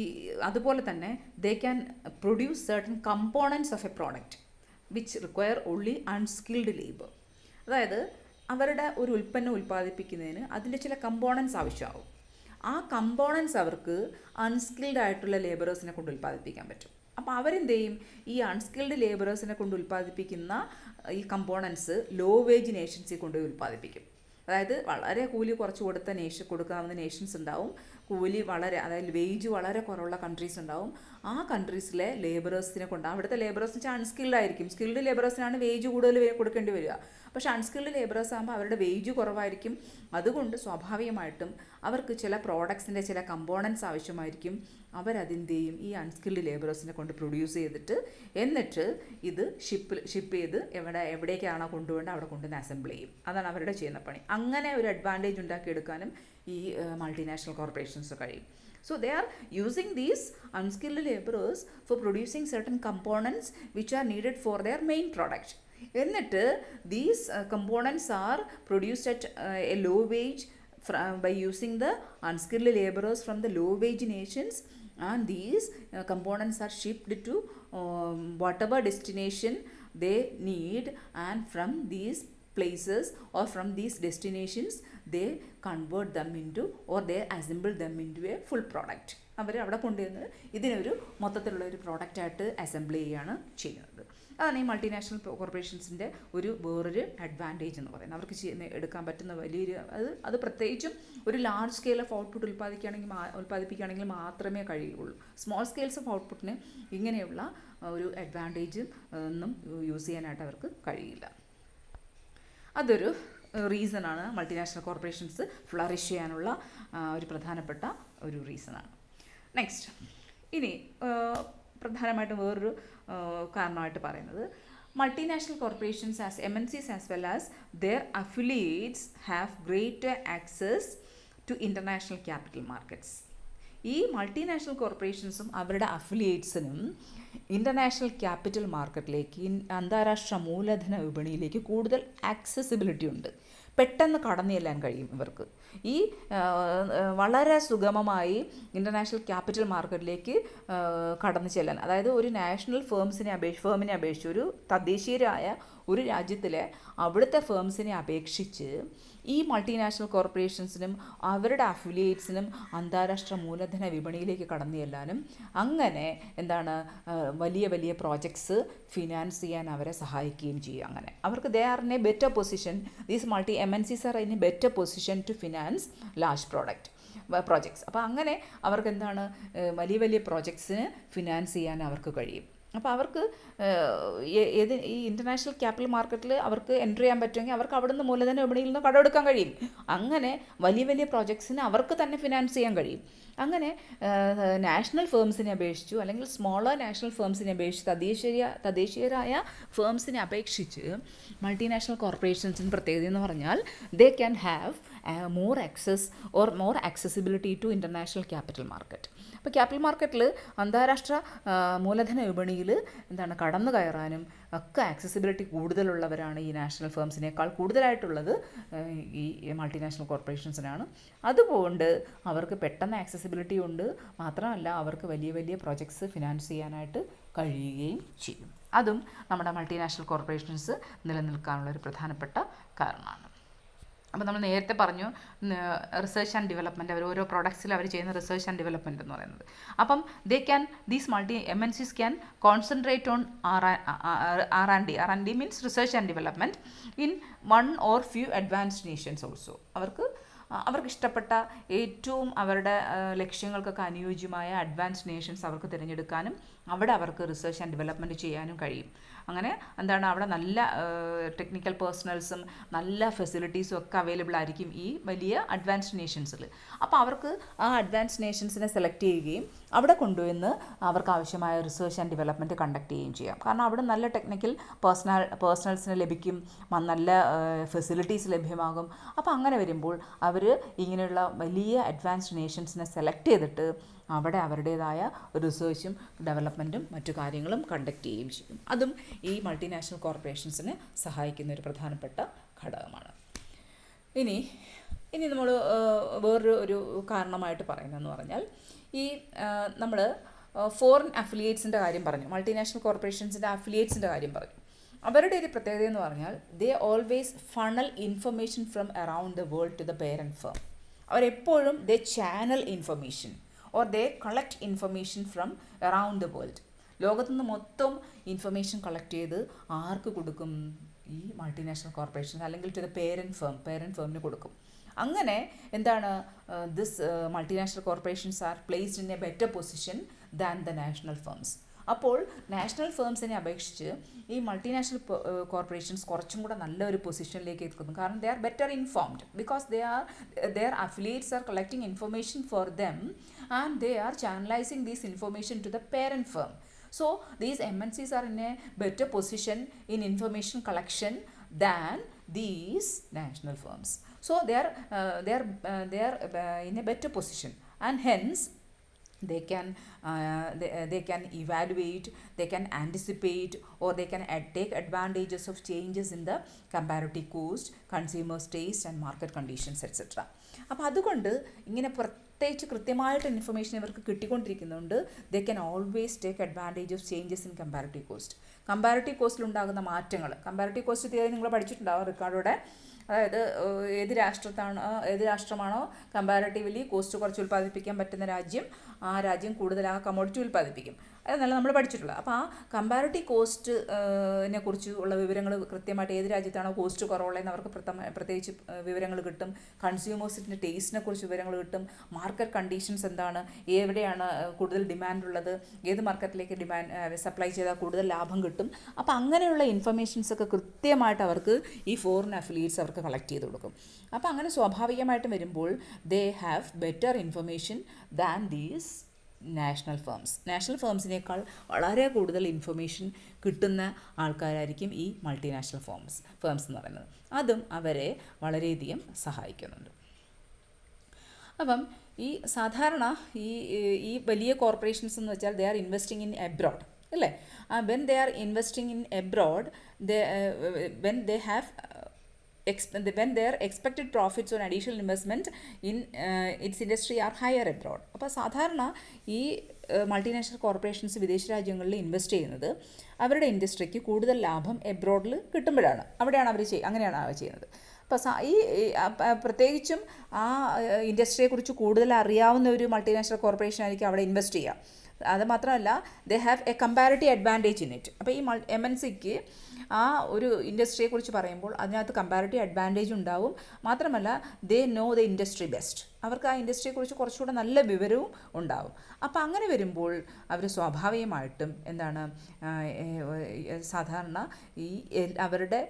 അതുപോലെ തന്നെ they can produce certain components of A product which require only unskilled labour. അതായത് അവരുടെ ഒരു ഉൽപ്പന്നം ഉൽപ്പാദിപ്പിക്കുന്നതിന് അതിൻ്റെ ചില കമ്പോണൻസ് ആവശ്യമാവും. ആ കമ്പോണൻസ് അവർക്ക് അൺസ്കിൽഡ് ആയിട്ടുള്ള ലേബറേഴ്സിനെ കൊണ്ട് ഉൽപ്പാദിപ്പിക്കാൻ പറ്റും. അപ്പോൾ അവരെന്ത് ചെയ്യും? ഈ അൺസ്കിൽഡ് ലേബറേഴ്സിനെ കൊണ്ട് ഉൽപ്പാദിപ്പിക്കുന്ന ഈ കമ്പോണൻസ് ലോ വേജ് നേഷൻസിൽ കൊണ്ടുപോയി ഉൽപ്പാദിപ്പിക്കും. അതായത് വളരെ കൂലി കുറച്ച് കൊടുക്കാവുന്ന നേഷൻസ് ഉണ്ടാവും, കൂലി അതായത് വേജ് വളരെ കുറവുള്ള കൺട്രീസ് ഉണ്ടാവും. ആ കൺട്രീസിലെ ലേബറേഴ്സിനെ കൊണ്ട്, അവിടുത്തെ ലേബറേഴ്സ് എന്ന് വെച്ചാൽ അൺസ്കിൽഡ് ആയിരിക്കും. സ്കിൽഡ് ലേബറേഴ്സിനാണ് വേജ് കൂടുതൽ കൊടുക്കേണ്ടി വരിക. പക്ഷേ അൺസ്കിൽഡ് ലേബറേഴ്സ് ആകുമ്പോൾ അവരുടെ വേജ് കുറവായിരിക്കും. അതുകൊണ്ട് സ്വാഭാവികമായിട്ടും അവർക്ക് ചില പ്രോഡക്ട്സിൻ്റെ ചില കമ്പോണൻസ് ആവശ്യമായിരിക്കും. അവരതിൻ്റെയും ഈ അൺസ്കിൽഡ് ലേബറേഴ്സിനെ കൊണ്ട് പ്രൊഡ്യൂസ് ചെയ്തിട്ട് എന്നിട്ട് ഇത് ഷിപ്പ് ചെയ്ത് എവിടേക്കാണോ കൊണ്ടുപോകേണ്ടത് അവിടെ കൊണ്ടുവന്ന് അസംബിൾ ചെയ്യും. അതാണ് അവരുടെ ചെയ്യുന്ന പണി. അങ്ങനെ ഒരു അഡ്വാൻറ്റേജ് ഉണ്ടാക്കിയെടുക്കാനും ഈ മൾട്ടിനാഷണൽ കോർപ്പറേഷൻസ് കഴിയും. So they are using these unskilled laborers for producing certain components which are needed for their main product. എന്നിട്ട് these components are produced at a low wage by using the unskilled laborers from the low wage nations, and these components are shipped to whatever destination they need, and from these places or from these destinations they convert them into, or they assemble them into a full product. അവർ അവിടെ കൊണ്ടുവന്ന് ഇതിനൊരു മൊത്തത്തിലുള്ള ഒരു പ്രോഡക്റ്റായിട്ട് assemble ചെയ്യുകയാണ് ചെയ്യുന്നത്. അതാണ് ഈ multinational കോർപ്പറേഷൻസിൻ്റെ വേറൊരു അഡ്വാൻറ്റേജ് എന്ന് പറയുന്നത്. അവർക്ക് എടുക്കാൻ പറ്റുന്ന വലിയൊരു അത് പ്രത്യേകിച്ചും ഒരു ലാർജ് സ്കെയിൽ ഓഫ് ഔട്ട്പുട്ട് ഉൽപ്പാദിപ്പിക്കുകയാണെങ്കിൽ മാത്രമേ കഴിയുള്ളൂ. സ്മോൾ സ്കെയിൽസ് ഓഫ് ഔട്ട്പുട്ടിന് ഇങ്ങനെയുള്ള ഒരു അഡ്വാൻറ്റേജ് ഒന്നും യൂസ് ചെയ്യാനായിട്ട് അവർക്ക് കഴിയില്ല. അതൊരു റീസണാണ് മൾട്ടിനാഷണൽ കോർപ്പറേഷൻസ് ഫ്ലറിഷ് ചെയ്യാനുള്ള ഒരു പ്രധാനപ്പെട്ട ഒരു റീസണാണ്. നെക്സ്റ്റ്, ഇനി പ്രധാനമായിട്ടും വേറൊരു കാരണമായിട്ട് പറയുന്നത് multinational corporations as MNCs as well as their affiliates have greater access to international capital markets. ഈ മൾട്ടിനാഷണൽ കോർപ്പറേഷൻസും അവരുടെ അഫിലിയേറ്റ്സിനും ഇൻ്റർനാഷണൽ ക്യാപിറ്റൽ മാർക്കറ്റിലേക്ക്, അന്താരാഷ്ട്ര മൂലധന വിപണിയിലേക്ക് കൂടുതൽ ആക്സസിബിലിറ്റി ഉണ്ട്. പെട്ടെന്ന് കടന്നു ചെല്ലാൻ കഴിയും ഇവർക്ക്. ഈ വളരെ സുഗമമായി ഇൻ്റർനാഷണൽ ക്യാപിറ്റൽ മാർക്കറ്റിലേക്ക് കടന്നു ചെല്ലാൻ, അതായത് ഒരു നാഷണൽ ഫേമിനെ അപേക്ഷിച്ച് ഒരു തദ്ദേശീയരായ ഒരു രാജ്യത്തിലെ അവിടുത്തെ ഫേംസിനെ അപേക്ഷിച്ച് ഈ മൾട്ടിനാഷണൽ കോർപ്പറേഷൻസിനും അവരുടെ അഫിലിയേറ്റ്സിനും അന്താരാഷ്ട്ര മൂലധന വിപണിയിലേക്ക് കടന്നു ചെല്ലാനും അങ്ങനെ വലിയ വലിയ പ്രോജക്ട്സ് ഫിനാൻസ് ചെയ്യാൻ അവരെ സഹായിക്കുകയും ചെയ്യും. അങ്ങനെ അവർക്ക് they are in a better position, these MNCs are in a better position to finance large projects. അപ്പോൾ അങ്ങനെ അവർക്ക് വലിയ വലിയ പ്രോജക്ട്സിന് ഫിനാൻസ് ചെയ്യാൻ അവർക്ക് കഴിയും. അപ്പോൾ അവർക്ക് ഈ ഇൻ്റർനാഷണൽ ക്യാപിറ്റൽ മാർക്കറ്റിൽ അവർക്ക് എൻ്റർ ചെയ്യാൻ പറ്റുമെങ്കിൽ അവർക്ക് അവിടെ നിന്ന് മൂലധന വിപണിയിൽ നിന്ന് കടമെടുക്കാൻ കഴിയും. അങ്ങനെ വലിയ വലിയ പ്രോജക്ട്സിന് അവർക്ക് തന്നെ ഫിനാൻസ് ചെയ്യാൻ കഴിയും. അങ്ങനെ നാഷണൽ ഫേംസിനെ അപേക്ഷിച്ചു, അല്ലെങ്കിൽ സ്മോളർ നാഷണൽ ഫേംസിനെ അപേക്ഷിച്ച് തദ്ദേശീയരായ ഫേംസിനെ അപേക്ഷിച്ച് മൾട്ടിനാഷണൽ കോർപ്പറേഷൻസിന് പ്രത്യേകത എന്ന് പറഞ്ഞാൽ they can have more access or more accessibility to international capital market. അപ്പോൾ ക്യാപിറ്റൽ മാർക്കറ്റിൽ അന്താരാഷ്ട്ര മൂലധന വിപണിയിൽ എന്താണ് കടന്നു കയറാനും ഒക്കെ ആക്സസിബിലിറ്റി കൂടുതലുള്ളവരാണ് ഈ നാഷണൽ ഫേംസിനേക്കാൾ കൂടുതലായിട്ടുള്ളത് ഈ മൾട്ടിനാഷണൽ കോർപ്പറേഷൻസിനാണ്. അതുകൊണ്ട് അവർക്ക് പെട്ടെന്ന് ആക്സസിബിലിറ്റി ഉണ്ട്, മാത്രമല്ല അവർക്ക് വലിയ വലിയ പ്രോജക്ട്സ് ഫിനാൻസ് ചെയ്യാനായിട്ട് കഴിയുകയും ചെയ്യും. അതും നമ്മുടെ മൾട്ടിനാഷണൽ കോർപ്പറേഷൻസ് നിലനിൽക്കാനുള്ളൊരു പ്രധാനപ്പെട്ട കാരണമാണ്. അപ്പോൾ നമ്മൾ നേരത്തെ പറഞ്ഞു റിസർച്ച് ആൻഡ് ഡെവലപ്മെൻറ്റ്, അവർ ഓരോ പ്രോഡക്ട്സിൽ അവർ ചെയ്യുന്ന റിസർച്ച് ആൻഡ് ഡെവലപ്മെൻറ്റ് എന്ന് പറയുന്നത്. അപ്പം these MNCs can concentrate on R&D means research and development in one or few advanced Nations also. അവർക്ക് ഇഷ്ടപ്പെട്ട ഏറ്റവും അവരുടെ ലക്ഷ്യങ്ങൾക്കൊക്കെ അനുയോജ്യമായ അഡ്വാൻസ്ഡ് നേഷൻസ് അവർക്ക് തിരഞ്ഞെടുക്കാനും അവിടെ അവർക്ക് റിസർച്ച് ആൻഡ് ഡെവലപ്മെൻറ്റ് ചെയ്യാനും കഴിയും. അങ്ങനെ എന്താണ് അവിടെ നല്ല ടെക്നിക്കൽ പേഴ്സണൽസും നല്ല ഫെസിലിറ്റീസും ഒക്കെ അവൈലബിൾ ആയിരിക്കും ഈ വലിയ അഡ്വാൻസ്ഡ് നേഷൻസിൽ. അപ്പോൾ അവർക്ക് ആ അഡ്വാൻസ്ഡ് നേഷൻസിനെ സെലക്ട് ചെയ്യുകയും അവിടെ കൊണ്ടുവന്ന് അവർക്ക് ആവശ്യമായ റിസർച്ച് ആൻഡ് ഡെവലപ്മെൻറ്റ് കണ്ടക്ട് ചെയ്യുകയും ചെയ്യാം. കാരണം അവിടെ നല്ല ടെക്നിക്കൽ പേഴ്സണൽസിന് ലഭിക്കും, നല്ല ഫെസിലിറ്റീസ് ലഭ്യമാകും. അപ്പോൾ അങ്ങനെ വരുമ്പോൾ അവർ ഇങ്ങനെയുള്ള വലിയ അഡ്വാൻസ്ഡ് നേഷൻസിനെ സെലക്ട് ചെയ്തിട്ട് അവിടെ അവരുടേതായ റിസർച്ചും ഡെവലപ്മെൻറ്റും മറ്റു കാര്യങ്ങളും കണ്ടക്ട് ചെയ്യുകയും ചെയ്യും. അതും ഈ മൾട്ടിനാഷണൽ കോർപ്പറേഷൻസിനെ സഹായിക്കുന്ന ഒരു പ്രധാനപ്പെട്ട ഘടകമാണ്. ഇനി നമ്മൾ വേറൊരു കാരണമായിട്ട് പറയുന്നതെന്ന് പറഞ്ഞാൽ ഈ നമ്മൾ ഫോറിൻ അഫിലിയേറ്റ്സിൻ്റെ കാര്യം പറഞ്ഞു, മൾട്ടിനാഷണൽ കോർപ്പറേഷൻസിൻ്റെ അഫിലിയേറ്റ്സിൻ്റെ കാര്യം പറഞ്ഞു. അവരുടെ ഒരു പ്രത്യേകത എന്ന് പറഞ്ഞാൽ they always funnel information from around the world to the parent firm. അവരെപ്പോഴും they channel information or they collect information from around the world. ലോകത്തു നിന്ന് മൊത്തം ഇൻഫർമേഷൻ കളക്ട് ചെയ്ത് ആർക്ക് കൊടുക്കും? ഈ മൾട്ടിനാഷണൽ കോർപ്പറേഷൻ അല്ലെങ്കിൽ ടു ദ പേരൻറ്റ് ഫേമിന് കൊടുക്കും. അങ്ങനെ എന്താണ് this multinational corporations are placed in a better position than the national firms. അപ്പോൾ നാഷണൽ ഫേംസിനെ അപേക്ഷിച്ച് ഈ മൾട്ടിനാഷണൽ കോർപ്പറേഷൻസ് കുറച്ചും കൂടെ നല്ലൊരു പൊസിഷനിലേക്ക് എത്തുന്നു. കാരണം they are better informed because their affiliates are collecting information for them and they are channelizing this information to the parent firm. So these MNCs are in a better position in information collection than these national firms. So they are in a better position and hence they can evaluate, they can anticipate, or they can take advantages of changes in the comparative cost, consumers' taste and market conditions etc. അപ്പോൾ അതുകൊണ്ട് ഇങ്ങനെ പ്രത്യേകിച്ച് കൃത്യമായിട്ട് information ഇവർക്ക് കിട്ടിക്കൊണ്ടിരിക്കുന്നുണ്ട്. They can always take advantage of changes in comparative cost. Comparative കോസ്റ്റിലുണ്ടാകുന്ന മാറ്റങ്ങൾ, comparative cost theory നിങ്ങൾ പഠിച്ചിട്ടുണ്ടാവും റിക്കാർഡോടെ. അതായത് ഏത് രാഷ്ട്രമാണോ കമ്പാരിറ്റീവ്ലി കോസ്റ്റ് കുറച്ച് ഉൽപ്പാദിപ്പിക്കാൻ പറ്റുന്ന രാജ്യം, ആ രാജ്യം കൂടുതൽ ആ കമ്മോഡിറ്റി ഉൽപ്പാദിപ്പിക്കും. അതെന്നല്ല നമ്മൾ പഠിച്ചിട്ടുള്ളത്. അപ്പോൾ ആ കമ്പാരിറ്റീവ് കോസ്റ്റിനെ കുറിച്ച് ഉള്ള വിവരങ്ങൾ കൃത്യമായിട്ട് ഏത് രാജ്യത്താണോ കോസ്റ്റ് കുറവുള്ളതെന്ന് അവർക്ക് പ്രത്യേകിച്ച് വിവരങ്ങൾ കിട്ടും. കൺസ്യൂമേഴ്സിൻ്റെ ടേസ്റ്റിനെ കുറിച്ച് വിവരങ്ങൾ കിട്ടും. മാർക്കറ്റ് കണ്ടീഷൻസ് എന്താണ്, എവിടെയാണ് കൂടുതൽ ഡിമാൻഡുള്ളത്, ഏത് മാർക്കറ്റിലേക്ക് സപ്ലൈ ചെയ്താൽ കൂടുതൽ ലാഭം കിട്ടും. അപ്പോൾ അങ്ങനെയുള്ള ഇൻഫർമേഷൻസ് ഒക്കെ കൃത്യമായിട്ട് അവർക്ക് ഈ ഫോറിൻ അഫിലിയേറ്റ്സ് അവർക്ക് കളക്ട് ചെയ്ത് കൊടുക്കും. അപ്പോൾ അങ്ങനെ സ്വാഭാവികമായിട്ടും വരുമ്പോൾ they have better information than these national ഫേംസിനേക്കാൾ വളരെ കൂടുതൽ ഇൻഫർമേഷൻ കിട്ടുന്ന ആൾക്കാരായിരിക്കും ഈ മൾട്ടിനാഷണൽ ഫേംസ് എന്ന് പറയുന്നത്. അതും അവരെ വളരെയധികം സഹായിക്കുന്നുണ്ട്. അപ്പം ഈ സാധാരണ ഈ വലിയ കോർപ്പറേഷൻസ് എന്ന് വെച്ചാൽ they are investing in abroad അല്ലേ. When they are investing in abroad when their expected profits on additional investment in its industry are higher abroad. അപ്പോൾ സാധാരണ ഈ മൾട്ടിനാഷണൽ കോർപ്പറേഷൻസ് വിദേശ രാജ്യങ്ങളിൽ ഇൻവെസ്റ്റ് ചെയ്യുന്നത് അവരുടെ ഇൻഡസ്ട്രിക്ക് കൂടുതൽ ലാഭം എബ്രോഡിൽ കിട്ടുമ്പോഴാണ്. അവിടെയാണ് അങ്ങനെയാണ് അവർ ചെയ്യുന്നത്. അപ്പോൾ പ്രത്യേകിച്ചും ആ ഇൻഡസ്ട്രിയെക്കുറിച്ച് കൂടുതൽ അറിയാവുന്ന ഒരു മൾട്ടിനാഷണൽ കോർപ്പറേഷൻ ആയിരിക്കും അവിടെ ഇൻവെസ്റ്റ് ചെയ്യുക. അത് മാത്രമല്ല they have A comparative advantage in it. അപ്പോൾ ഈ MNCക്ക് ആ ഒരു ഇൻഡസ്ട്രിയെക്കുറിച്ച് പറയുമ്പോൾ അതിനകത്ത് കമ്പാരിറ്റീവ് അഡ്വാൻറ്റേജ് ഉണ്ടാവും. മാത്രമല്ല they know the industry best. അവർക്ക് ആ ഇൻഡസ്ട്രിയെക്കുറിച്ച് കുറച്ചുകൂടെ നല്ല വിവരവും ഉണ്ടാവും. അപ്പോൾ അങ്ങനെ വരുമ്പോൾ അവർ സ്വാഭാവികമായിട്ടും എന്താണ് സാധാരണ ഈ അവരുടെ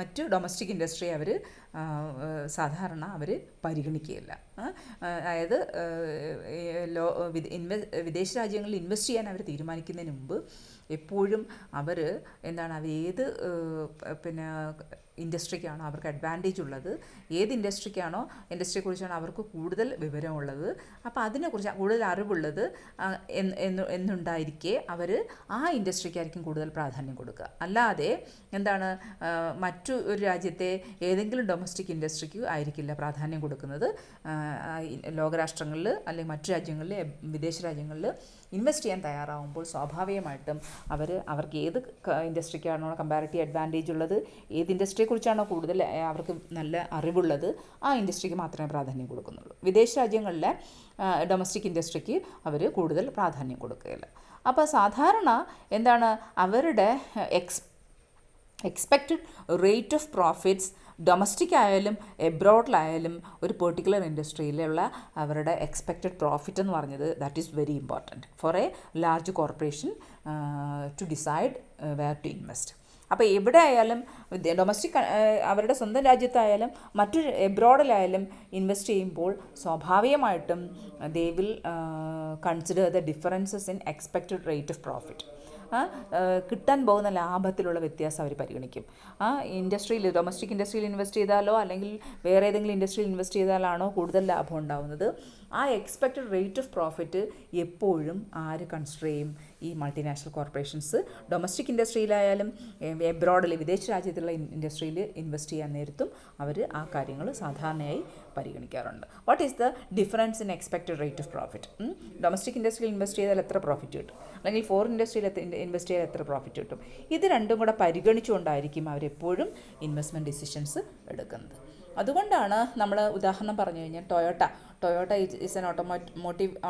മറ്റ് ഡൊമസ്റ്റിക് ഇൻഡസ്ട്രി അവർ സാധാരണ അവർ പരിഗണിക്കുകയില്ല. അതായത് വിദേശ രാജ്യങ്ങളിൽ ഇൻവെസ്റ്റ് ചെയ്യാൻ അവർ തീരുമാനിക്കുന്നതിന് മുമ്പ് എപ്പോഴും അവർ ഏത് ഇൻഡസ്ട്രിക്കാണോ അവർക്ക് അഡ്വാൻറ്റേജ് ഉള്ളത്, ഏത് ഇൻഡസ്ട്രിയെക്കുറിച്ചാണ് അവർക്ക് കൂടുതൽ വിവരമുള്ളത്, അപ്പോൾ അതിനെക്കുറിച്ച് കൂടുതൽ അറിവുള്ളത് എന്നുണ്ടായിരിക്കെ അവർ ആ ഇൻഡസ്ട്രിക്കായിരിക്കും കൂടുതൽ പ്രാധാന്യം കൊടുക്കുക. അല്ലാതെ എന്താണ് മറ്റു ഒരു രാജ്യത്തെ ഏതെങ്കിലും ഡൊമസ്റ്റിക് ഇൻഡസ്ട്രിക്ക് ആയിരിക്കില്ല പ്രാധാന്യം കൊടുക്കുന്നത്. ലോകരാഷ്ട്രങ്ങളിൽ അല്ലെങ്കിൽ മറ്റു രാജ്യങ്ങളിൽ, വിദേശ രാജ്യങ്ങളിൽ ഇൻവെസ്റ്റ് ചെയ്യാൻ തയ്യാറാവുമ്പോൾ സ്വാഭാവികമായിട്ടും അവർക്ക് ഏത് ഇൻഡസ്ട്രിക്കാണോ കമ്പാരിറ്റീവ് അഡ്വാൻറ്റേജ് ഉള്ളത്, ഏത് ഇൻഡസ്ട്രിയെക്കുറിച്ചാണോ കൂടുതൽ അവർക്ക് നല്ല അറിവുള്ളത്, ആ ഇൻഡസ്ട്രിക്ക് മാത്രമേ പ്രാധാന്യം കൊടുക്കുന്നുള്ളൂ. വിദേശ രാജ്യങ്ങളിലെ ഡൊമസ്റ്റിക് ഇൻഡസ്ട്രിക്ക് അവർ കൂടുതൽ പ്രാധാന്യം കൊടുക്കുകയില്ല. അപ്പോൾ സാധാരണ എന്താണ് അവരുടെ expected rate of profits domestic ആയാലും എബ്രോഡിലായാലും ഒരു പെർട്ടിക്കുലർ ഇൻഡസ്ട്രിയിലുള്ള അവരുടെ എക്സ്പെക്റ്റഡ് പ്രോഫിറ്റ് എന്ന് പറഞ്ഞത് that is very important for a large corporation to decide where to invest. അപ്പോൾ എവിടെ ആയാലും ഡൊമസ്റ്റിക് അവരുടെ സ്വന്തം രാജ്യത്തായാലും മറ്റൊരു എബ്രോഡിലായാലും ഇൻവെസ്റ്റ് ചെയ്യുമ്പോൾ സ്വാഭാവികമായിട്ടും they will consider the differences in expected rate of profit. കിട്ടാൻ പോകുന്ന ലാഭത്തിലുള്ള വ്യത്യാസം അവർ പരിഗണിക്കും. ഡൊമസ്റ്റിക് ഇൻഡസ്ട്രിയിൽ ഇൻവെസ്റ്റ് ചെയ്താലോ അല്ലെങ്കിൽ വേറെ ഏതെങ്കിലും ഇൻഡസ്ട്രിയിൽ ഇൻവെസ്റ്റ് ചെയ്താലാണോ കൂടുതൽ ലാഭം ഉണ്ടാവുന്നത്, ആ എക്സ്പെക്റ്റഡ് റേറ്റ് ഓഫ് പ്രോഫിറ്റ് എപ്പോഴും ആര് കൺസിഡർ ചെയ്യും? ഈ മൾട്ടിനാഷണൽ കോർപ്പറേഷൻസ് ഡൊമസ്റ്റിക് ഇൻഡസ്ട്രിയിലായാലും എബ്രോഡിൽ വിദേശ രാജ്യത്തുള്ള ഇൻഡസ്ട്രിയിൽ ഇൻവെസ്റ്റ് ചെയ്യാൻ നേരത്തും അവർ ആ കാര്യങ്ങൾ സാധാരണയായി പരിഗണിക്കാറുണ്ട്. What is the difference in expected rate of profit? Domestic ഇൻഡസ്ട്രിയിൽ ഇൻവെസ്റ്റ് ചെയ്താൽ എത്ര പ്രോഫിറ്റ് കിട്ടും, അല്ലെങ്കിൽ ഫോറിൻ ഇൻഡസ്ട്രിയിൽ ഇൻവെസ്റ്റ് ചെയ്താൽ എത്ര പ്രോഫിറ്റ് കിട്ടും? ഇത് രണ്ടും കൂടെ പരിഗണിച്ചുകൊണ്ടായിരിക്കും അവരെപ്പോഴും ഇൻവെസ്റ്റ്മെൻറ്റ് ഡിസിഷൻസ് എടുക്കുന്നത്. അതുകൊണ്ടാണ് നമ്മൾ ഉദാഹരണം പറഞ്ഞു കഴിഞ്ഞാൽ Toyota is N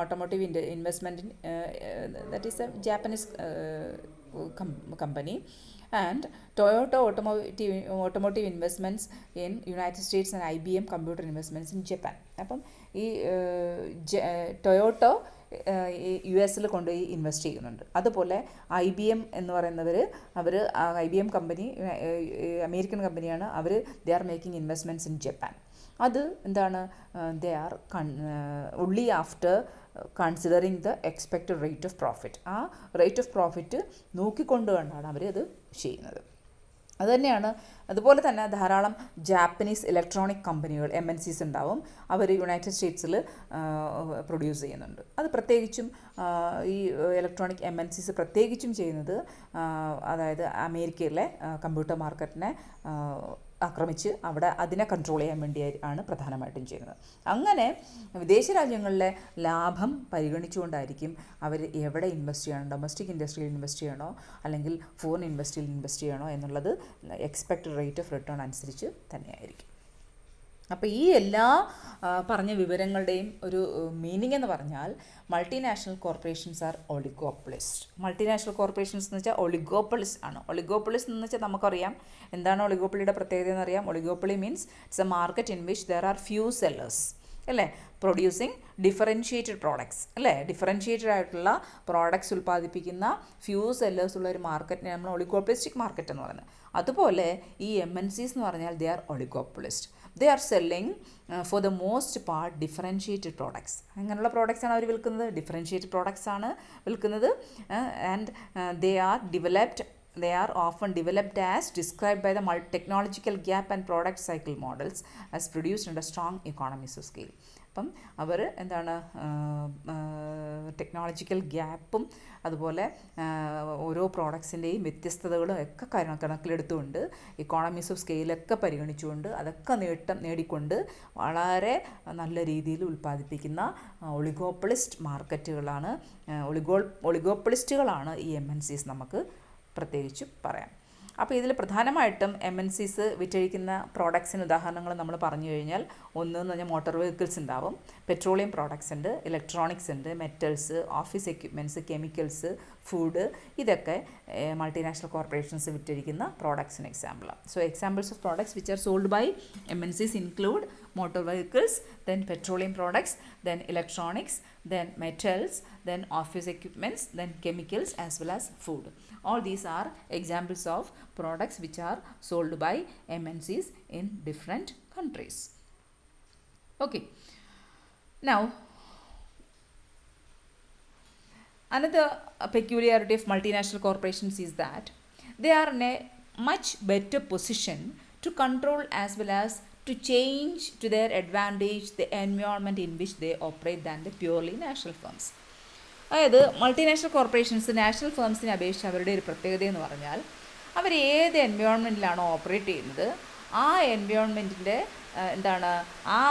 automotive investment, that is A Japanese company, and Toyota automotive investments in United States and IBM computer investments in Japan. അപ്പം ഈ ടൊയോട്ടോ US കൊണ്ടുപോയി ഇൻവെസ്റ്റ് ചെയ്യുന്നുണ്ട്. അതുപോലെ IBM എന്ന് പറയുന്നവർ IBM കമ്പനി അമേരിക്കൻ കമ്പനിയാണ്. They are making investments in Japan. അത് എന്താണ്, they are only after considering the expected rate of profit. ആ റേറ്റ് ഓഫ് പ്രോഫിറ്റ് നോക്കിക്കൊണ്ടുകൊണ്ടാണ് അവരത് ചെയ്യുന്നത്. അതുപോലെ തന്നെ ധാരാളം ജാപ്പനീസ് ഇലക്ട്രോണിക് കമ്പനികൾ MNCs ഉണ്ടാവും. അവർ യുണൈറ്റഡ് സ്റ്റേറ്റ്സിൽ പ്രൊഡ്യൂസ് ചെയ്യുന്നുണ്ട്. അത് പ്രത്യേകിച്ചും ഈ ഇലക്ട്രോണിക് MNCs പ്രത്യേകിച്ചും ചെയ്യുന്നത് അതായത് അമേരിക്കയിലെ കമ്പ്യൂട്ടർ മാർക്കറ്റിനെ ആക്രമിച്ച് അതിനെ കൺട്രോൾ ചെയ്യാൻ വേണ്ടി ആണ് പ്രധാനമായിട്ടും ചെയ്യുന്നത്. അങ്ങനെ വിദേശ രാജ്യങ്ങളിലെ ലാഭം പരിഗണിച്ചുകൊണ്ടായിരിക്കും അവർ എവിടെ ഇൻവെസ്റ്റ് ചെയ്യണം, ഡൊമസ്റ്റിക് ഇൻഡസ്ട്രിയിൽ ഇൻവെസ്റ്റ് ചെയ്യണോ അല്ലെങ്കിൽ ഫോറിൻ ഇൻഡസ്ട്രിയിൽ ഇൻവെസ്റ്റ് ചെയ്യണോ എന്നുള്ളത് എക്സ്പെക്റ്റഡ് റേറ്റ് ഓഫ് റിട്ടേൺ അനുസരിച്ച് തന്നെയായിരിക്കും. അപ്പോൾ ഈ എല്ലാ പറഞ്ഞ വിവരങ്ങളുടെയും ഒരു മീനിങ് എന്ന് പറഞ്ഞാൽ multinational corporations are oligopolist. Multinational corporations എന്ന് വെച്ചാൽ ഒളിഗോപ്പൊളിസ്റ്റ് ആണ്. ഒളിഗോപ്പൊളിസ്റ്റ് എന്ന് വെച്ചാൽ നമുക്കറിയാം എന്താണ് ഒളിഗോപ്പൊളിയുടെ പ്രത്യേകത എന്നറിയാം. Oligopoly means it's A market in which there are few sellers, അല്ലേ, പ്രൊഡ്യൂസിങ് ഡിഫറൻഷ്യേറ്റഡ് പ്രോഡക്ട്സ്, അല്ലേ, ഡിഫറൻഷ്യേറ്റഡ് ആയിട്ടുള്ള പ്രോഡക്ട്സ് ഉൽപ്പാദിപ്പിക്കുന്ന ഫ്യൂ സെല്ലേഴ്സ് ഉള്ള ഒരു മാർക്കറ്റിനെ നമ്മൾ ഒളിഗോപ്പൊളിസ്റ്റിക് മാർക്കറ്റ് എന്ന് പറയുന്നത്. അതുപോലെ ഈ MNCs എന്ന് പറഞ്ഞാൽ they are oligopolist. They are selling for the most part differentiated products. അങ്ങനെയുള്ള പ്രോഡക്റ്റ്സ് ആണ് അവർ വിൽക്കുന്നത്, ഡിഫറൻഷ്യേറ്റഡ് പ്രോഡക്റ്റ്സ് ആണ് വിൽക്കുന്നത്. And they are often developed as described by the technological gap and product cycle models as produced under strong economies of scale. അപ്പം അവർ എന്താണ് technological ഗ്യാപ്പും അതുപോലെ ഓരോ പ്രോഡക്ട്സിൻ്റെയും വ്യത്യസ്തതകളും ഒക്കെ കണക്കിലെടുത്തുകൊണ്ട് ഇക്കോണമീസ് ഓഫ് സ്കെയിലൊക്കെ പരിഗണിച്ചുകൊണ്ട് അതൊക്കെ നേടിക്കൊണ്ട് വളരെ നല്ല രീതിയിൽ ഉൽപ്പാദിപ്പിക്കുന്ന ഒളിഗോപ്പൊളിസ്റ്റ് മാർക്കറ്റുകളാണ്, ഒളിഗോപ്പൊളിസ്റ്റുകളാണ് ഈ MNCs നമുക്ക് പ്രത്യേകിച്ച് പറയാം. അപ്പോൾ ഇതിൽ പ്രധാനമായിട്ടും MNCs വിറ്റഴിക്കുന്ന പ്രോഡക്ട്സിന് ഉദാഹരണങ്ങൾ നമ്മൾ പറഞ്ഞു കഴിഞ്ഞാൽ ഒന്നെന്ന് പറഞ്ഞാൽ മോട്ടോർ വെഹിക്കിൾസ് ഉണ്ടാവും, പെട്രോളിയം പ്രോഡക്ട്സ് ഉണ്ട്, ഇലക്ട്രോണിക്സ് ഉണ്ട്, metals, office equipments, chemicals, food, ഇതൊക്കെ മൾട്ടിനാഷണൽ കോർപ്പറേഷൻസ് വിറ്റഴിക്കുന്ന പ്രോഡക്ട്സിന് എക്സാമ്പിളാണ്. So examples of products which are sold by MNCs include motor vehicles, then petroleum products, then electronics, then metals, then office equipments, then chemicals, as well as food. All these are examples of products which are sold by MNCs in different countries. Okay. Now, another peculiarity of multinational corporations is that they are in a much better position to control as well as to change to their advantage the environment in which they operate than the purely national firms. അതായത് multinational corporations national ഫേംസിനെ അപേക്ഷിച്ച് അവരുടെ ഒരു പ്രത്യേകത എന്ന് പറഞ്ഞാൽ അവർ ഏത് എൻവയോൺമെൻറ്റിലാണോ operate ചെയ്യുന്നത് ആ എൻവയോൺമെൻറ്റിൻ്റെ ആ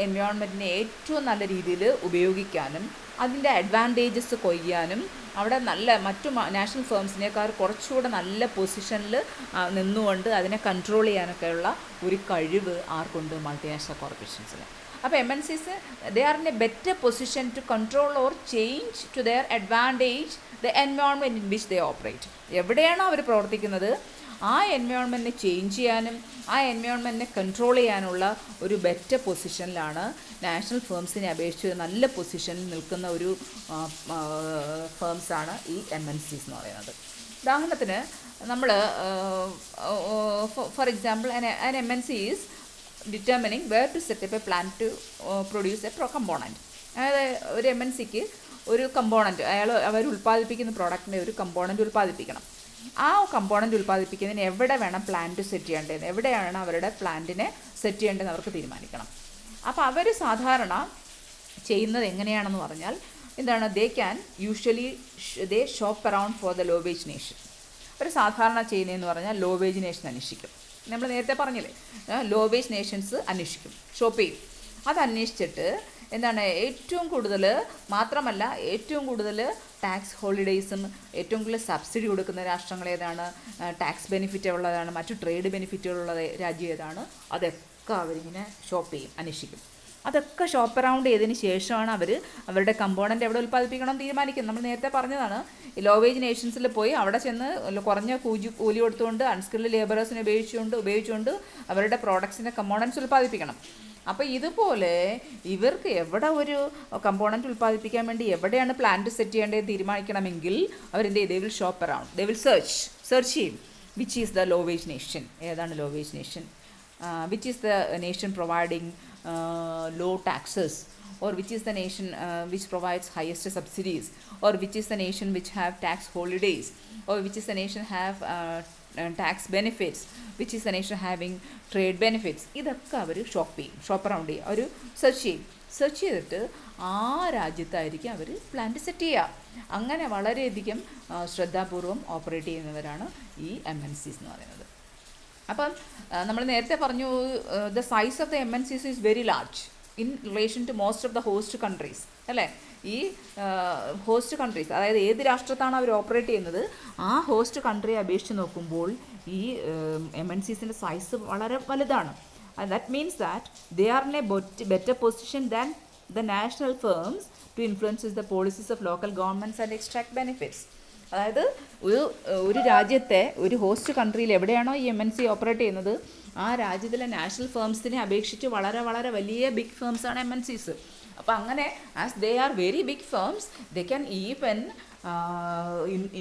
എൻവയോൺമെൻറ്റിനെ ഏറ്റവും നല്ല രീതിയിൽ ഉപയോഗിക്കാനും അതിൻ്റെ അഡ്വാൻറ്റേജസ് കൊയ്യാനും അവിടെ മറ്റു നാഷണൽ ഫേംസിനേക്കാൾ കുറച്ചുകൂടെ നല്ല പൊസിഷനിൽ നിന്നുകൊണ്ട് അതിനെ കൺട്രോൾ ചെയ്യാനൊക്കെയുള്ള ഒരു കഴിവ് ആർക്കുണ്ട്? മൾട്ടിനാഷണൽ കോർപ്പറേഷൻസിന്. അപ്പോൾ MNCs they are in a better position to control or change to their advantage the environment in which they operate. എവിടെയാണോ അവർ പ്രവർത്തിക്കുന്നത് ആ എൻവയോൺമെൻറ്റിനെ ചേഞ്ച് ചെയ്യാനും ആ എൻവയോൺമെൻറ്റിനെ കൺട്രോൾ ചെയ്യാനുള്ള ഒരു ബെറ്റർ പൊസിഷനിലാണ് നാഷണൽ ഫേംസിനെ അപേക്ഷിച്ച് നല്ല പൊസിഷനിൽ നിൽക്കുന്ന ഒരു ഫേംസാണ് ഈ MNCs എന്ന് പറയുന്നത്. ഉദാഹരണത്തിന് നമ്മൾ for example an MNC is determining where to set up a plant to produce a component. അതായത് ഒരു MNCക്ക് ഒരു കമ്പോണൻറ്റ് അവർ ഉൽപ്പാദിപ്പിക്കുന്ന പ്രോഡക്റ്റിൻ്റെ ഒരു കമ്പോണൻറ്റ് ഉൽപ്പാദിപ്പിക്കണം. ആ കമ്പോണൻറ്റ് ഉൽപ്പാദിപ്പിക്കുന്നതിന് എവിടെ വേണം പ്ലാന്റ് സെറ്റ് ചെയ്യേണ്ടത്, എവിടെയാണ് അവരുടെ പ്ലാന്റിനെ സെറ്റ് ചെയ്യേണ്ടതെന്ന് അവർക്ക് തീരുമാനിക്കണം. അപ്പോൾ അവർ സാധാരണ ചെയ്യുന്നത് എങ്ങനെയാണെന്ന് പറഞ്ഞാൽ they shop around for the low wage nation. അവർ സാധാരണ ചെയ്യുന്നതെന്ന് പറഞ്ഞാൽ ലോ വേജ് നേഷൻ അന്വേഷിക്കും. നമ്മൾ നേരത്തെ പറഞ്ഞില്ലേ, ലോ വേജ് നേഷൻസ് അന്വേഷിക്കും, ഷോപ്പ് ചെയ്യും. അത് അന്വേഷിച്ചിട്ട് ഏറ്റവും കൂടുതൽ മാത്രമല്ല ഏറ്റവും കൂടുതൽ ടാക്സ് ഹോളിഡേയ്സും ഏറ്റവും കൂടുതൽ സബ്സിഡി കൊടുക്കുന്ന രാഷ്ട്രങ്ങൾ ഏതാണ്, ടാക്സ് ബെനിഫിറ്റ് ഉള്ളതാണ്, മറ്റു ട്രേഡ് ബെനിഫിറ്റുകളുള്ള രാജ്യം ഏതാണ്, അതൊക്കെ അവരിങ്ങനെ ഷോപ്പ് ചെയ്യും, അന്വേഷിക്കും. അതൊക്കെ ഷോപ്പ് അറൗണ്ട് ചെയ്തതിന് ശേഷമാണ് അവരുടെ കമ്പോണൻ്റ് എവിടെ ഉൽപ്പാദിപ്പിക്കണം തീരുമാനിക്കുന്നത്. നമ്മൾ നേരത്തെ പറഞ്ഞതാണ്, ലോ വേജ് നേഷൻസിൽ പോയി അവിടെ ചെന്ന് കുറഞ്ഞ കൂലി കൊടുത്തുകൊണ്ട് അൺസ്കിൽഡ് ലേബറേഴ്സിനെ ഉപയോഗിച്ചുകൊണ്ട് അവരുടെ പ്രോഡക്ട്സിൻ്റെ കമ്പോണൻസ് ഉൽപ്പാദിപ്പിക്കണം. അപ്പോൾ ഇതുപോലെ ഇവർക്ക് എവിടെ ഒരു കമ്പോണൻറ്റ് ഉൽപ്പാദിപ്പിക്കാൻ വേണ്ടി എവിടെയാണ് പ്ലാന്റ് സെറ്റ് ചെയ്യേണ്ടത് തീരുമാനിക്കണമെങ്കിൽ they will shop around, they will search ചെയ്യും which is the low wage nation. ഏതാണ് low wage nation? Which is the nation providing low taxes, or which is the nation which provides highest subsidies, or which is the nation which have tax holidays, or which is the nation have tax benefits, which is the nation having trade benefits. ഇതൊക്കെ അവർ shop around ചെയ്യും, അവർ search ചെയ്തിട്ട് ആ രാജ്യത്തായിരിക്കും അവർ plant set ചെയ്യുക. അങ്ങനെ വളരെയധികം ശ്രദ്ധാപൂർവം operate ചെയ്യുന്നവരാണ് ഈ MNCs എന്ന് പറയുന്നത്. അപ്പം നമ്മൾ നേരത്തെ പറഞ്ഞു the size of the MNCs is very large in relation to most of the host countries, അല്ലേ? ഈ ഹോസ്റ്റ് കൺട്രീസ്, അതായത് ഏത് രാഷ്ട്രത്താണ് അവർ ഓപ്പറേറ്റ് ചെയ്യുന്നത് ആ ഹോസ്റ്റ് കൺട്രിയെ അപേക്ഷിച്ച് നോക്കുമ്പോൾ ഈ MNCസിൻ്റെ സൈസ് വളരെ വലുതാണ്. That means that they are in a better position than the national firms to influence the policies of local governments and extract benefits. അതായത് ഒരു രാജ്യത്തെ ഒരു ഹോസ്റ്റ് കൺട്രിയിൽ എവിടെയാണോ ഈ MNC ഓപ്പറേറ്റ് ചെയ്യുന്നത് ആ രാജ്യത്തിലെ നാഷണൽ ഫേംസിനെ അപേക്ഷിച്ച് വളരെ വളരെ വലിയ ബിഗ് ഫേംസാണ് MNCs. അപ്പോൾ അങ്ങനെ as they are very big firms they can even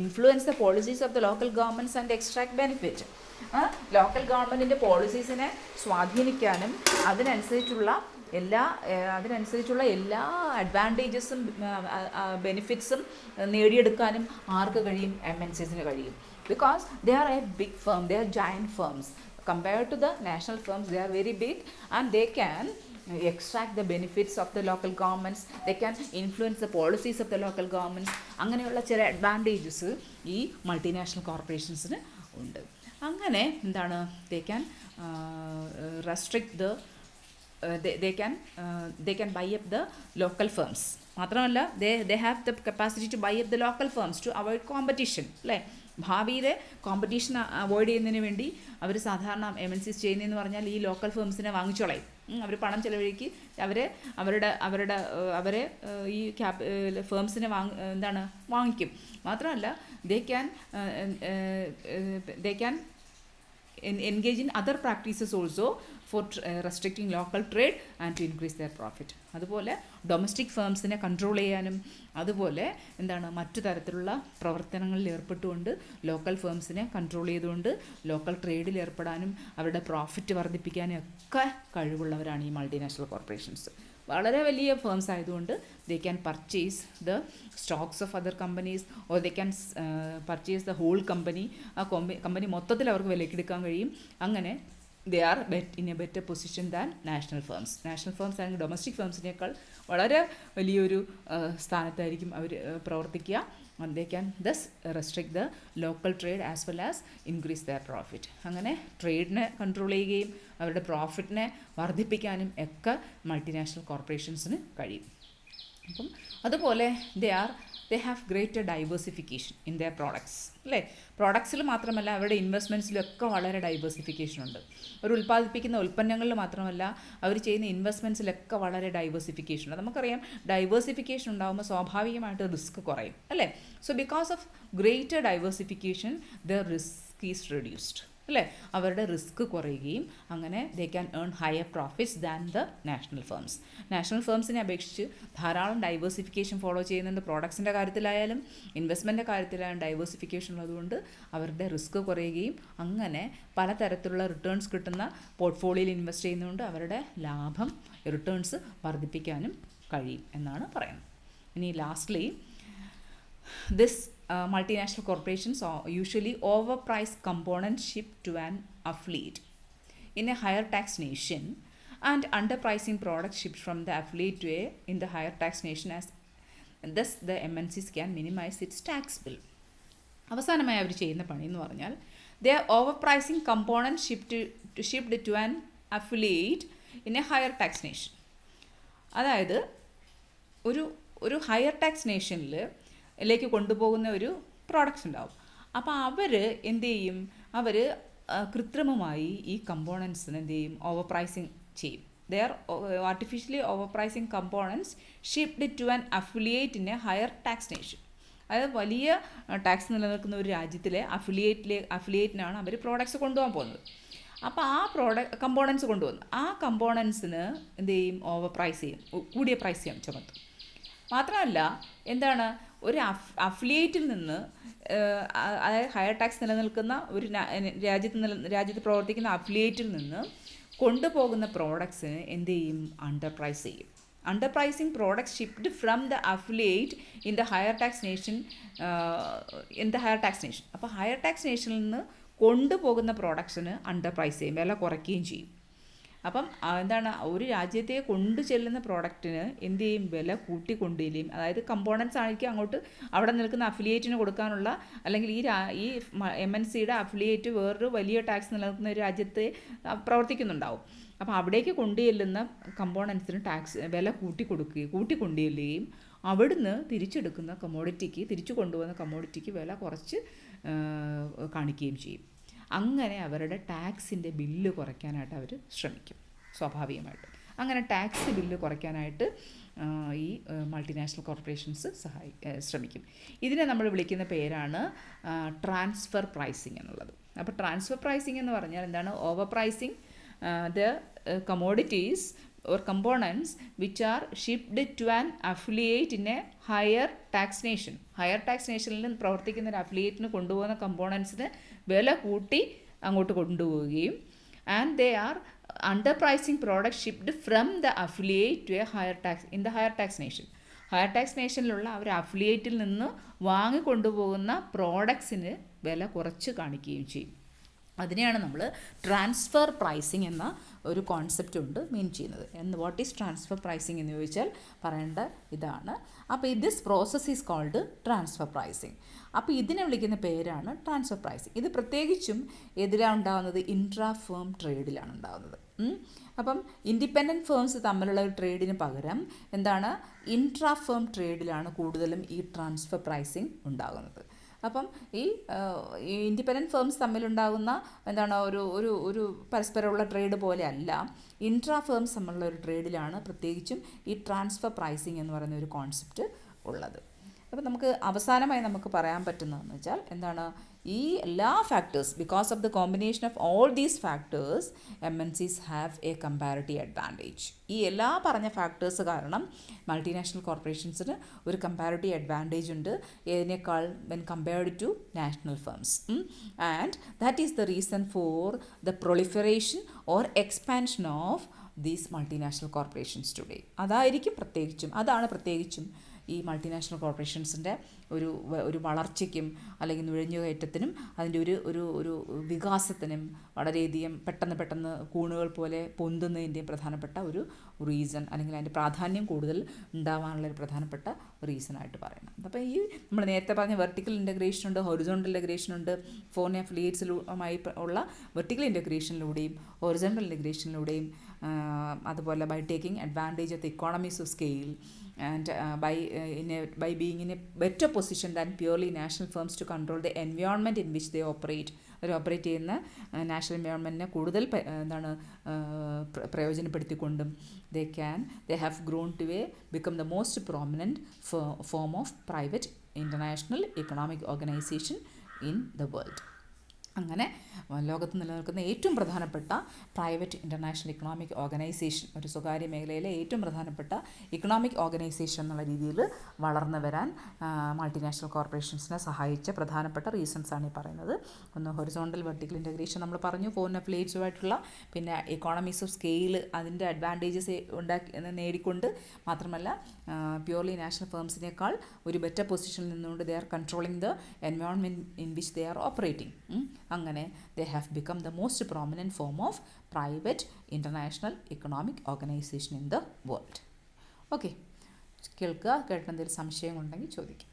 influence the policies of the local governments and extract benefit. Local ഗവൺമെൻറ്റിൻ്റെ പോളിസീസിനെ സ്വാധീനിക്കാനും അതിനനുസരിച്ചുള്ള എല്ലാ അഡ്വാൻറ്റേജസും ബെനിഫിറ്റ്സും നേടിയെടുക്കാനും ആർക്ക് കഴിയും? MNCസിന് കഴിയും. Because they are a big firm, they are giant firms. Compared to the national firms they are very big and they can extract the benefits of the local governments, they can influence the policies of the local governments. അങ്ങനെയുള്ള ചില advantages ഈ multinational കോർപ്പറേഷൻസിന് ഉണ്ട്. അങ്ങനെ they can restrict the they can buy up the local firms. മാത്രമല്ല they have the capacity to buy up the local firms to avoid competition, അല്ലേ? ഭാവിയിലെ competition avoid ചെയ്യുന്നതിന് വേണ്ടി അവർ സാധാരണ MNCs ചെയ്യുന്നതെന്ന് പറഞ്ഞാൽ ഈ ലോക്കൽ ഫേംസിനെ വാങ്ങിച്ചോളയും. അവർ പണം ചിലവഴിക്ക് അവരെ ഈ ഫേംസിനെ വാങ്ങിക്കും. മാത്രമല്ല they can engage in other practices also for restricting local trade and to increase their profit. അതുപോലെ ഡൊമസ്റ്റിക് ഫേംസിനെ കൺട്രോൾ ചെയ്യാനും അതുപോലെ മറ്റു തരത്തിലുള്ള പ്രവർത്തനങ്ങളിൽ ഏർപ്പെട്ടുകൊണ്ട് ലോക്കൽ ഫേംസിനെ കൺട്രോൾ ചെയ്തുകൊണ്ട് ലോക്കൽ ട്രേഡിൽ ഏർപ്പെടാനും അവരുടെ പ്രോഫിറ്റ് വർദ്ധിപ്പിക്കാനും ഒക്കെ കഴിവുള്ളവരാണ് ഈ മൾട്ടിനാഷണൽ കോർപ്പറേഷൻസ്. വളരെ വലിയ ഫേംസ് ആയതുകൊണ്ട് they can purchase the stocks of other companies or they can purchase the whole company. ആ കമ്പനി മൊത്തത്തിൽ അവർക്ക് വിലക്കെടുക്കാൻ കഴിയും. അങ്ങനെ they are in a better position than national firms. National firms ആണെങ്കിൽ ഡൊമസ്റ്റിക് ഫേംസിനേക്കാൾ വളരെ വലിയൊരു സ്ഥാനത്തായിരിക്കും അവർ പ്രവർത്തിക്കുക. They can thus restrict the local trade as well as increase their profit. അങ്ങനെ ട്രേഡിനെ കൺട്രോൾ ചെയ്യുകയും അവരുടെ പ്രോഫിറ്റിനെ വർദ്ധിപ്പിക്കാനും ഒക്കെ മൾട്ടിനാഷണൽ കോർപ്പറേഷൻസിന് കഴിയും. അപ്പം അതുപോലെ they have greater diversification in there products, അല്ലേ? പ്രോഡക്ട്സിൽ മാത്രമല്ല അവരുടെ ഇൻവെസ്റ്റ്മെൻറ്റ്സിലൊക്കെ വളരെ ഡൈവേഴ്സിഫിക്കേഷൻ ഉണ്ട്. അവർ ഉൽപ്പാദിപ്പിക്കുന്ന ഉൽപ്പന്നങ്ങളിൽ മാത്രമല്ല അവർ ചെയ്യുന്ന ഇൻവെസ്റ്റ്മെൻറ്റ്സിലൊക്കെ വളരെ ഡൈവേഴ്സിഫിക്കേഷൻ ഉണ്ട്. നമുക്കറിയാം ഡൈവേഴ്സിഫിക്കേഷൻ ഉണ്ടാകുമ്പോൾ സ്വാഭാവികമായിട്ട് റിസ്ക് കുറയും, അല്ലേ? So because of greater diversification the risk is reduced, അല്ലേ? അവരുടെ റിസ്ക് കുറയുകയും അങ്ങനെ they can earn higher profits than the national firms. National ഫേംസിനെ അപേക്ഷിച്ച് ധാരാളം ഡൈവേഴ്സിഫിക്കേഷൻ ഫോളോ ചെയ്യുന്നുണ്ട്. പ്രോഡക്ട്സിൻ്റെ കാര്യത്തിലായാലും ഇൻവെസ്റ്റ്മെൻറ്റിൻ്റെ കാര്യത്തിലായാലും ഡൈവേഴ്സിഫിക്കേഷൻ ഉള്ളതുകൊണ്ട് അവരുടെ റിസ്ക് കുറയുകയും അങ്ങനെ പലതരത്തിലുള്ള റിട്ടേൺസ് കിട്ടുന്ന പോർട്ട്ഫോളിയോയിൽ ഇൻവെസ്റ്റ് ചെയ്യുന്നതുകൊണ്ട് അവരുടെ ലാഭം റിട്ടേൺസ് വർദ്ധിപ്പിക്കാനും കഴിയും എന്നാണ് പറയുന്നത്. ഇനി lastly this multinational corporations usually overprice components shipped to an affiliate in a higher tax nation and underpricing products shipped from the affiliate to in the higher tax nation as thus the MNCs can minimize its tax bill. അവസാനമായി അവർ ചെയ്യുന്ന പണി എന്ന് പറഞ്ഞാൽ they are overpricing components shipped to an affiliate in a higher tax nation. അതായത് ഒരു higher tax ലേക്ക് കൊണ്ടുപോകുന്ന ഒരു products ഉണ്ടാവും. അപ്പോൾ അവർ എന്ത് ചെയ്യും? അവർ കൃത്രിമമായി ഈ കമ്പോണൻസിന് എന്ത് ചെയ്യും? ഓവർ പ്രൈസിങ് ചെയ്യും. They are artificially over pricing components shipped to an affiliate in a higher tax nation. അതായത് വലിയ ടാക്സ് നിലനിൽക്കുന്ന ഒരു രാജ്യത്തിലെ അഫിലിയേറ്റിനാണ് അവർ പ്രോഡക്ട്സ് കൊണ്ടുപോകാൻ പോകുന്നത്. അപ്പോൾ ആ കമ്പോണൻസ് കൊണ്ടുവന്നു ആ കമ്പോണൻസിന് എന്ത് ചെയ്യും? ഓവർ പ്രൈസ് ചെയ്യും, കൂടിയ പ്രൈസ് ചെയ്യും, ചുമത്തും. മാത്രമല്ല എന്താണ്, ഒരു അഫിലിയേറ്റിൽ നിന്ന് അതായത് ഹയർ ടാക്സ് നിലനിൽക്കുന്ന ഒരു രാജ്യത്ത് പ്രവർത്തിക്കുന്ന അഫിലിയേറ്റിൽ നിന്ന് കൊണ്ടുപോകുന്ന പ്രോഡക്ട്സിന് എന്ത് ചെയ്യും? അണ്ടർ പ്രൈസ് ചെയ്യും. Under pricing products shipped from the affiliate in the higher tax nation അപ്പോൾ ഹയർ ടാക്സ് നേഷനിൽ നിന്ന് കൊണ്ടുപോകുന്ന പ്രോഡക്ട്സിന് അണ്ടർ പ്രൈസ് ചെയ്യും, വില കുറയ്ക്കുകയും ചെയ്യും. അപ്പം എന്താണ്, ഒരു രാജ്യത്തെ കൊണ്ടു ചെല്ലുന്ന പ്രോഡക്റ്റിന് എന്ത് ചെയ്യും? വില കൂട്ടിക്കൊണ്ടിരിക്കും. അതായത് കമ്പോണൻസ് ആയിരിക്കും അങ്ങോട്ട് അവിടെ നിൽക്കുന്ന അഫിലിയേറ്റിന് കൊടുക്കാനുള്ള, അല്ലെങ്കിൽ ഈ MNCയുടെ അഫിലിയേറ്റ് വേറൊരു വലിയ ടാക്സ് നിലനിൽക്കുന്ന ഒരു രാജ്യത്തെ പ്രവർത്തിക്കുന്നുണ്ടാവും. അപ്പോൾ അവിടേക്ക് കൊണ്ടുചെല്ലുന്ന കമ്പോണൻസിന് വില കൂട്ടിക്കൊണ്ടുചെല്ലുകയും അവിടുന്ന് തിരിച്ചു കൊണ്ടുവന്ന കമ്മോഡിറ്റിക്ക് വില കുറച്ച് കാണിക്കുകയും ചെയ്യും. അങ്ങനെ അവരുടെ ടാക്സിൻ്റെ ബില്ല് കുറയ്ക്കാനായിട്ട് അവർ ശ്രമിക്കും സ്വാഭാവികമായിട്ടും. അങ്ങനെ ടാക്സ് ബില്ല് കുറയ്ക്കാനായിട്ട് ഈ മൾട്ടിനാഷണൽ കോർപ്പറേഷൻസ് ശ്രമിക്കും. ഇതിനെ നമ്മൾ വിളിക്കുന്ന പേരാണ് ട്രാൻസ്ഫർ പ്രൈസിങ് എന്നുള്ളത്. അപ്പോൾ ട്രാൻസ്ഫർ പ്രൈസിങ് എന്ന് പറഞ്ഞാൽ എന്താണ്? Over pricing the commodities or components which are shipped to an affiliate in a higher tax nation. Higher tax നേഷനിൽ നിന്ന് പ്രവർത്തിക്കുന്ന ഒരു അഫിലിയേറ്റിന് കൊണ്ടുപോകുന്ന കമ്പോണൻസിന് വില കൂട്ടി അങ്ങോട്ട് കൊണ്ടുപോവുകയും and they are under pricing product shipped from the affiliate to a higher tax in the higher tax nation. Higher tax നേഷനിലുള്ള ഒരു അഫിലിയേറ്റിൽ നിന്ന് വാങ്ങിക്കൊണ്ടുപോകുന്ന പ്രോഡക്ട്സിന് വില കുറച്ച് കാണിക്കുകയും ചെയ്യും. അതിനെയാണ് നമ്മൾ ട്രാൻസ്ഫർ പ്രൈസിങ് എന്ന ഒരു കോൺസെപ്റ്റ് കൊണ്ട് മീൻ ചെയ്യുന്നത്. വാട്ട് ഈസ് ട്രാൻസ്ഫർ പ്രൈസിങ് എന്ന് ചോദിച്ചാൽ പറയേണ്ട ഇതാണ്. അപ്പോൾ this process is called transfer pricing. അപ്പോൾ ഇതിനെ വിളിക്കുന്ന പേരാണ് ട്രാൻസ്ഫർ പ്രൈസിങ്. ഇത് പ്രത്യേകിച്ചും എതിരാണ് ഉണ്ടാകുന്നത്? ഇൻട്രാ ഫേം ട്രേഡിലാണ് ഉണ്ടാകുന്നത്. അപ്പം ഇൻഡിപെൻഡൻറ്റ് ഫേംസ് തമ്മിലുള്ള ഒരു ട്രേഡിന് പകരം എന്താണ്, ഇൻട്രാ ഫേം ട്രേഡിലാണ് കൂടുതലും ഈ ട്രാൻസ്ഫർ പ്രൈസിങ് ഉണ്ടാകുന്നത്. അപ്പം ഈ ഇൻഡിപെൻഡൻറ്റ് ഫേംസ് തമ്മിലുണ്ടാകുന്ന എന്താണ് ഒരു പരസ്പരമുള്ള ട്രേഡ് പോലെ അല്ല, ഇൻട്രാ ഫേംസ് തമ്മിലുള്ള ഒരു ട്രേഡിലാണ് പ്രത്യേകിച്ചും ഈ ട്രാൻസ്ഫർ പ്രൈസിങ് എന്ന് പറയുന്ന ഒരു കോൺസെപ്റ്റ് ഉള്ളത്. അപ്പോൾ നമുക്ക് അവസാനമായി നമുക്ക് പറയാൻ പറ്റുന്നതെന്ന് വെച്ചാൽ എന്താണ്, ഈ എല്ലാ factors, because of the combination of all these factors MNCs have A comparative advantage. ഈ എല്ലാ പറഞ്ഞ ഫാക്ടേഴ്സ് കാരണം മൾട്ടിനാഷണൽ കോർപ്പറേഷൻസിന് ഒരു കമ്പാരിറ്റീവ് അഡ്വാൻറ്റേജ് ഉണ്ട് ഏതിനേക്കാൾ when compared to national firms. And that is the reason for the proliferation or expansion of these multinational corporations today. അതാണ് പ്രത്യേകിച്ചും ഈ മൾട്ടിനാഷണൽ കോർപ്പറേഷൻസിൻ്റെ ഒരു വളർച്ചയ്ക്കും അല്ലെങ്കിൽ നുഴഞ്ഞുകയറ്റത്തിനും അതിൻ്റെ ഒരു വികാസത്തിനും വളരെയധികം പെട്ടെന്ന് കൂണുകൾ പോലെ പൊന്തുന്നതിൻ്റെയും പ്രധാനപ്പെട്ട ഒരു റീസൺ, അല്ലെങ്കിൽ അതിൻ്റെ പ്രാധാന്യം കൂടുതൽ ഉണ്ടാവാനുള്ള ഒരു പ്രധാനപ്പെട്ട റീസണായിട്ട് പറയുന്നത്. അപ്പോൾ ഈ നമ്മൾ നേരത്തെ പറഞ്ഞ വെർട്ടിക്കൽ ഇൻ്റഗ്രേഷൻ ഉണ്ട്, ഹൊറിസോണ്ടൽ ഇൻ്റഗ്രേഷൻ ഉണ്ട്. ഫോറിൻ അഫിലിയേറ്റ്സുമായി ഉള്ള വെർട്ടിക്കൽ ഇൻ്റഗ്രേഷനിലൂടെയും ഹൊറിസോണ്ടൽ ഇൻ്റഗ്രേഷനിലൂടെയും അതുപോലെ by taking advantage of the economies of scale and by being in a better position than purely national firms to control the environment in which they operate. അവർ operate ചെയ്യുന്ന national എൻവയോൺമെൻറ്റിനെ കൂടുതൽ പ്രയോജനപ്പെടുത്തിക്കൊണ്ടും they have grown to become the most prominent form of private international economic organization in the world. അങ്ങനെ ലോകത്ത് നിലനിൽക്കുന്ന ഏറ്റവും പ്രധാനപ്പെട്ട പ്രൈവറ്റ് ഇൻ്റർനാഷണൽ ഇക്കണോമിക് ഓർഗനൈസേഷൻ, ഒരു സ്വകാര്യ മേഖലയിലെ ഏറ്റവും പ്രധാനപ്പെട്ട ഇക്കണോമിക് ഓർഗനൈസേഷൻ എന്നുള്ള രീതിയിൽ വളർന്നു വരാൻ മൾട്ടിനാഷണൽ കോർപ്പറേഷൻസിനെ സഹായിച്ച പ്രധാനപ്പെട്ട റീസൺസാണ് ഈ പറയുന്നത്. ഒന്ന് ഹൊറിസോണ്ടൽ വെർട്ടിക്കൽ ഇൻ്റഗ്രേഷൻ നമ്മൾ പറഞ്ഞു, ഫോറിൻ അഫിലിയേറ്റ്സുമായിട്ടുള്ള, പിന്നെ എക്കോണമീസ് ഓഫ് സ്കെയിൽ അതിൻ്റെ അഡ്വാൻറ്റേജസ് നേടിക്കൊണ്ട് മാത്രമല്ല പ്യൂർലി നാഷണൽ ഫേംസിനേക്കാൾ ഒരു ബെറ്റർ പൊസിഷനിൽ നിന്നുകൊണ്ട് they are controlling the environment in which they are operating. അങ്ങനെ they have become the most prominent form of private international economic organization in the world. Okay, കേൾക്കുക. കേട്ടെന്തെങ്കിലും സംശയം ഉണ്ടെങ്കിൽ ചോദിക്കുക.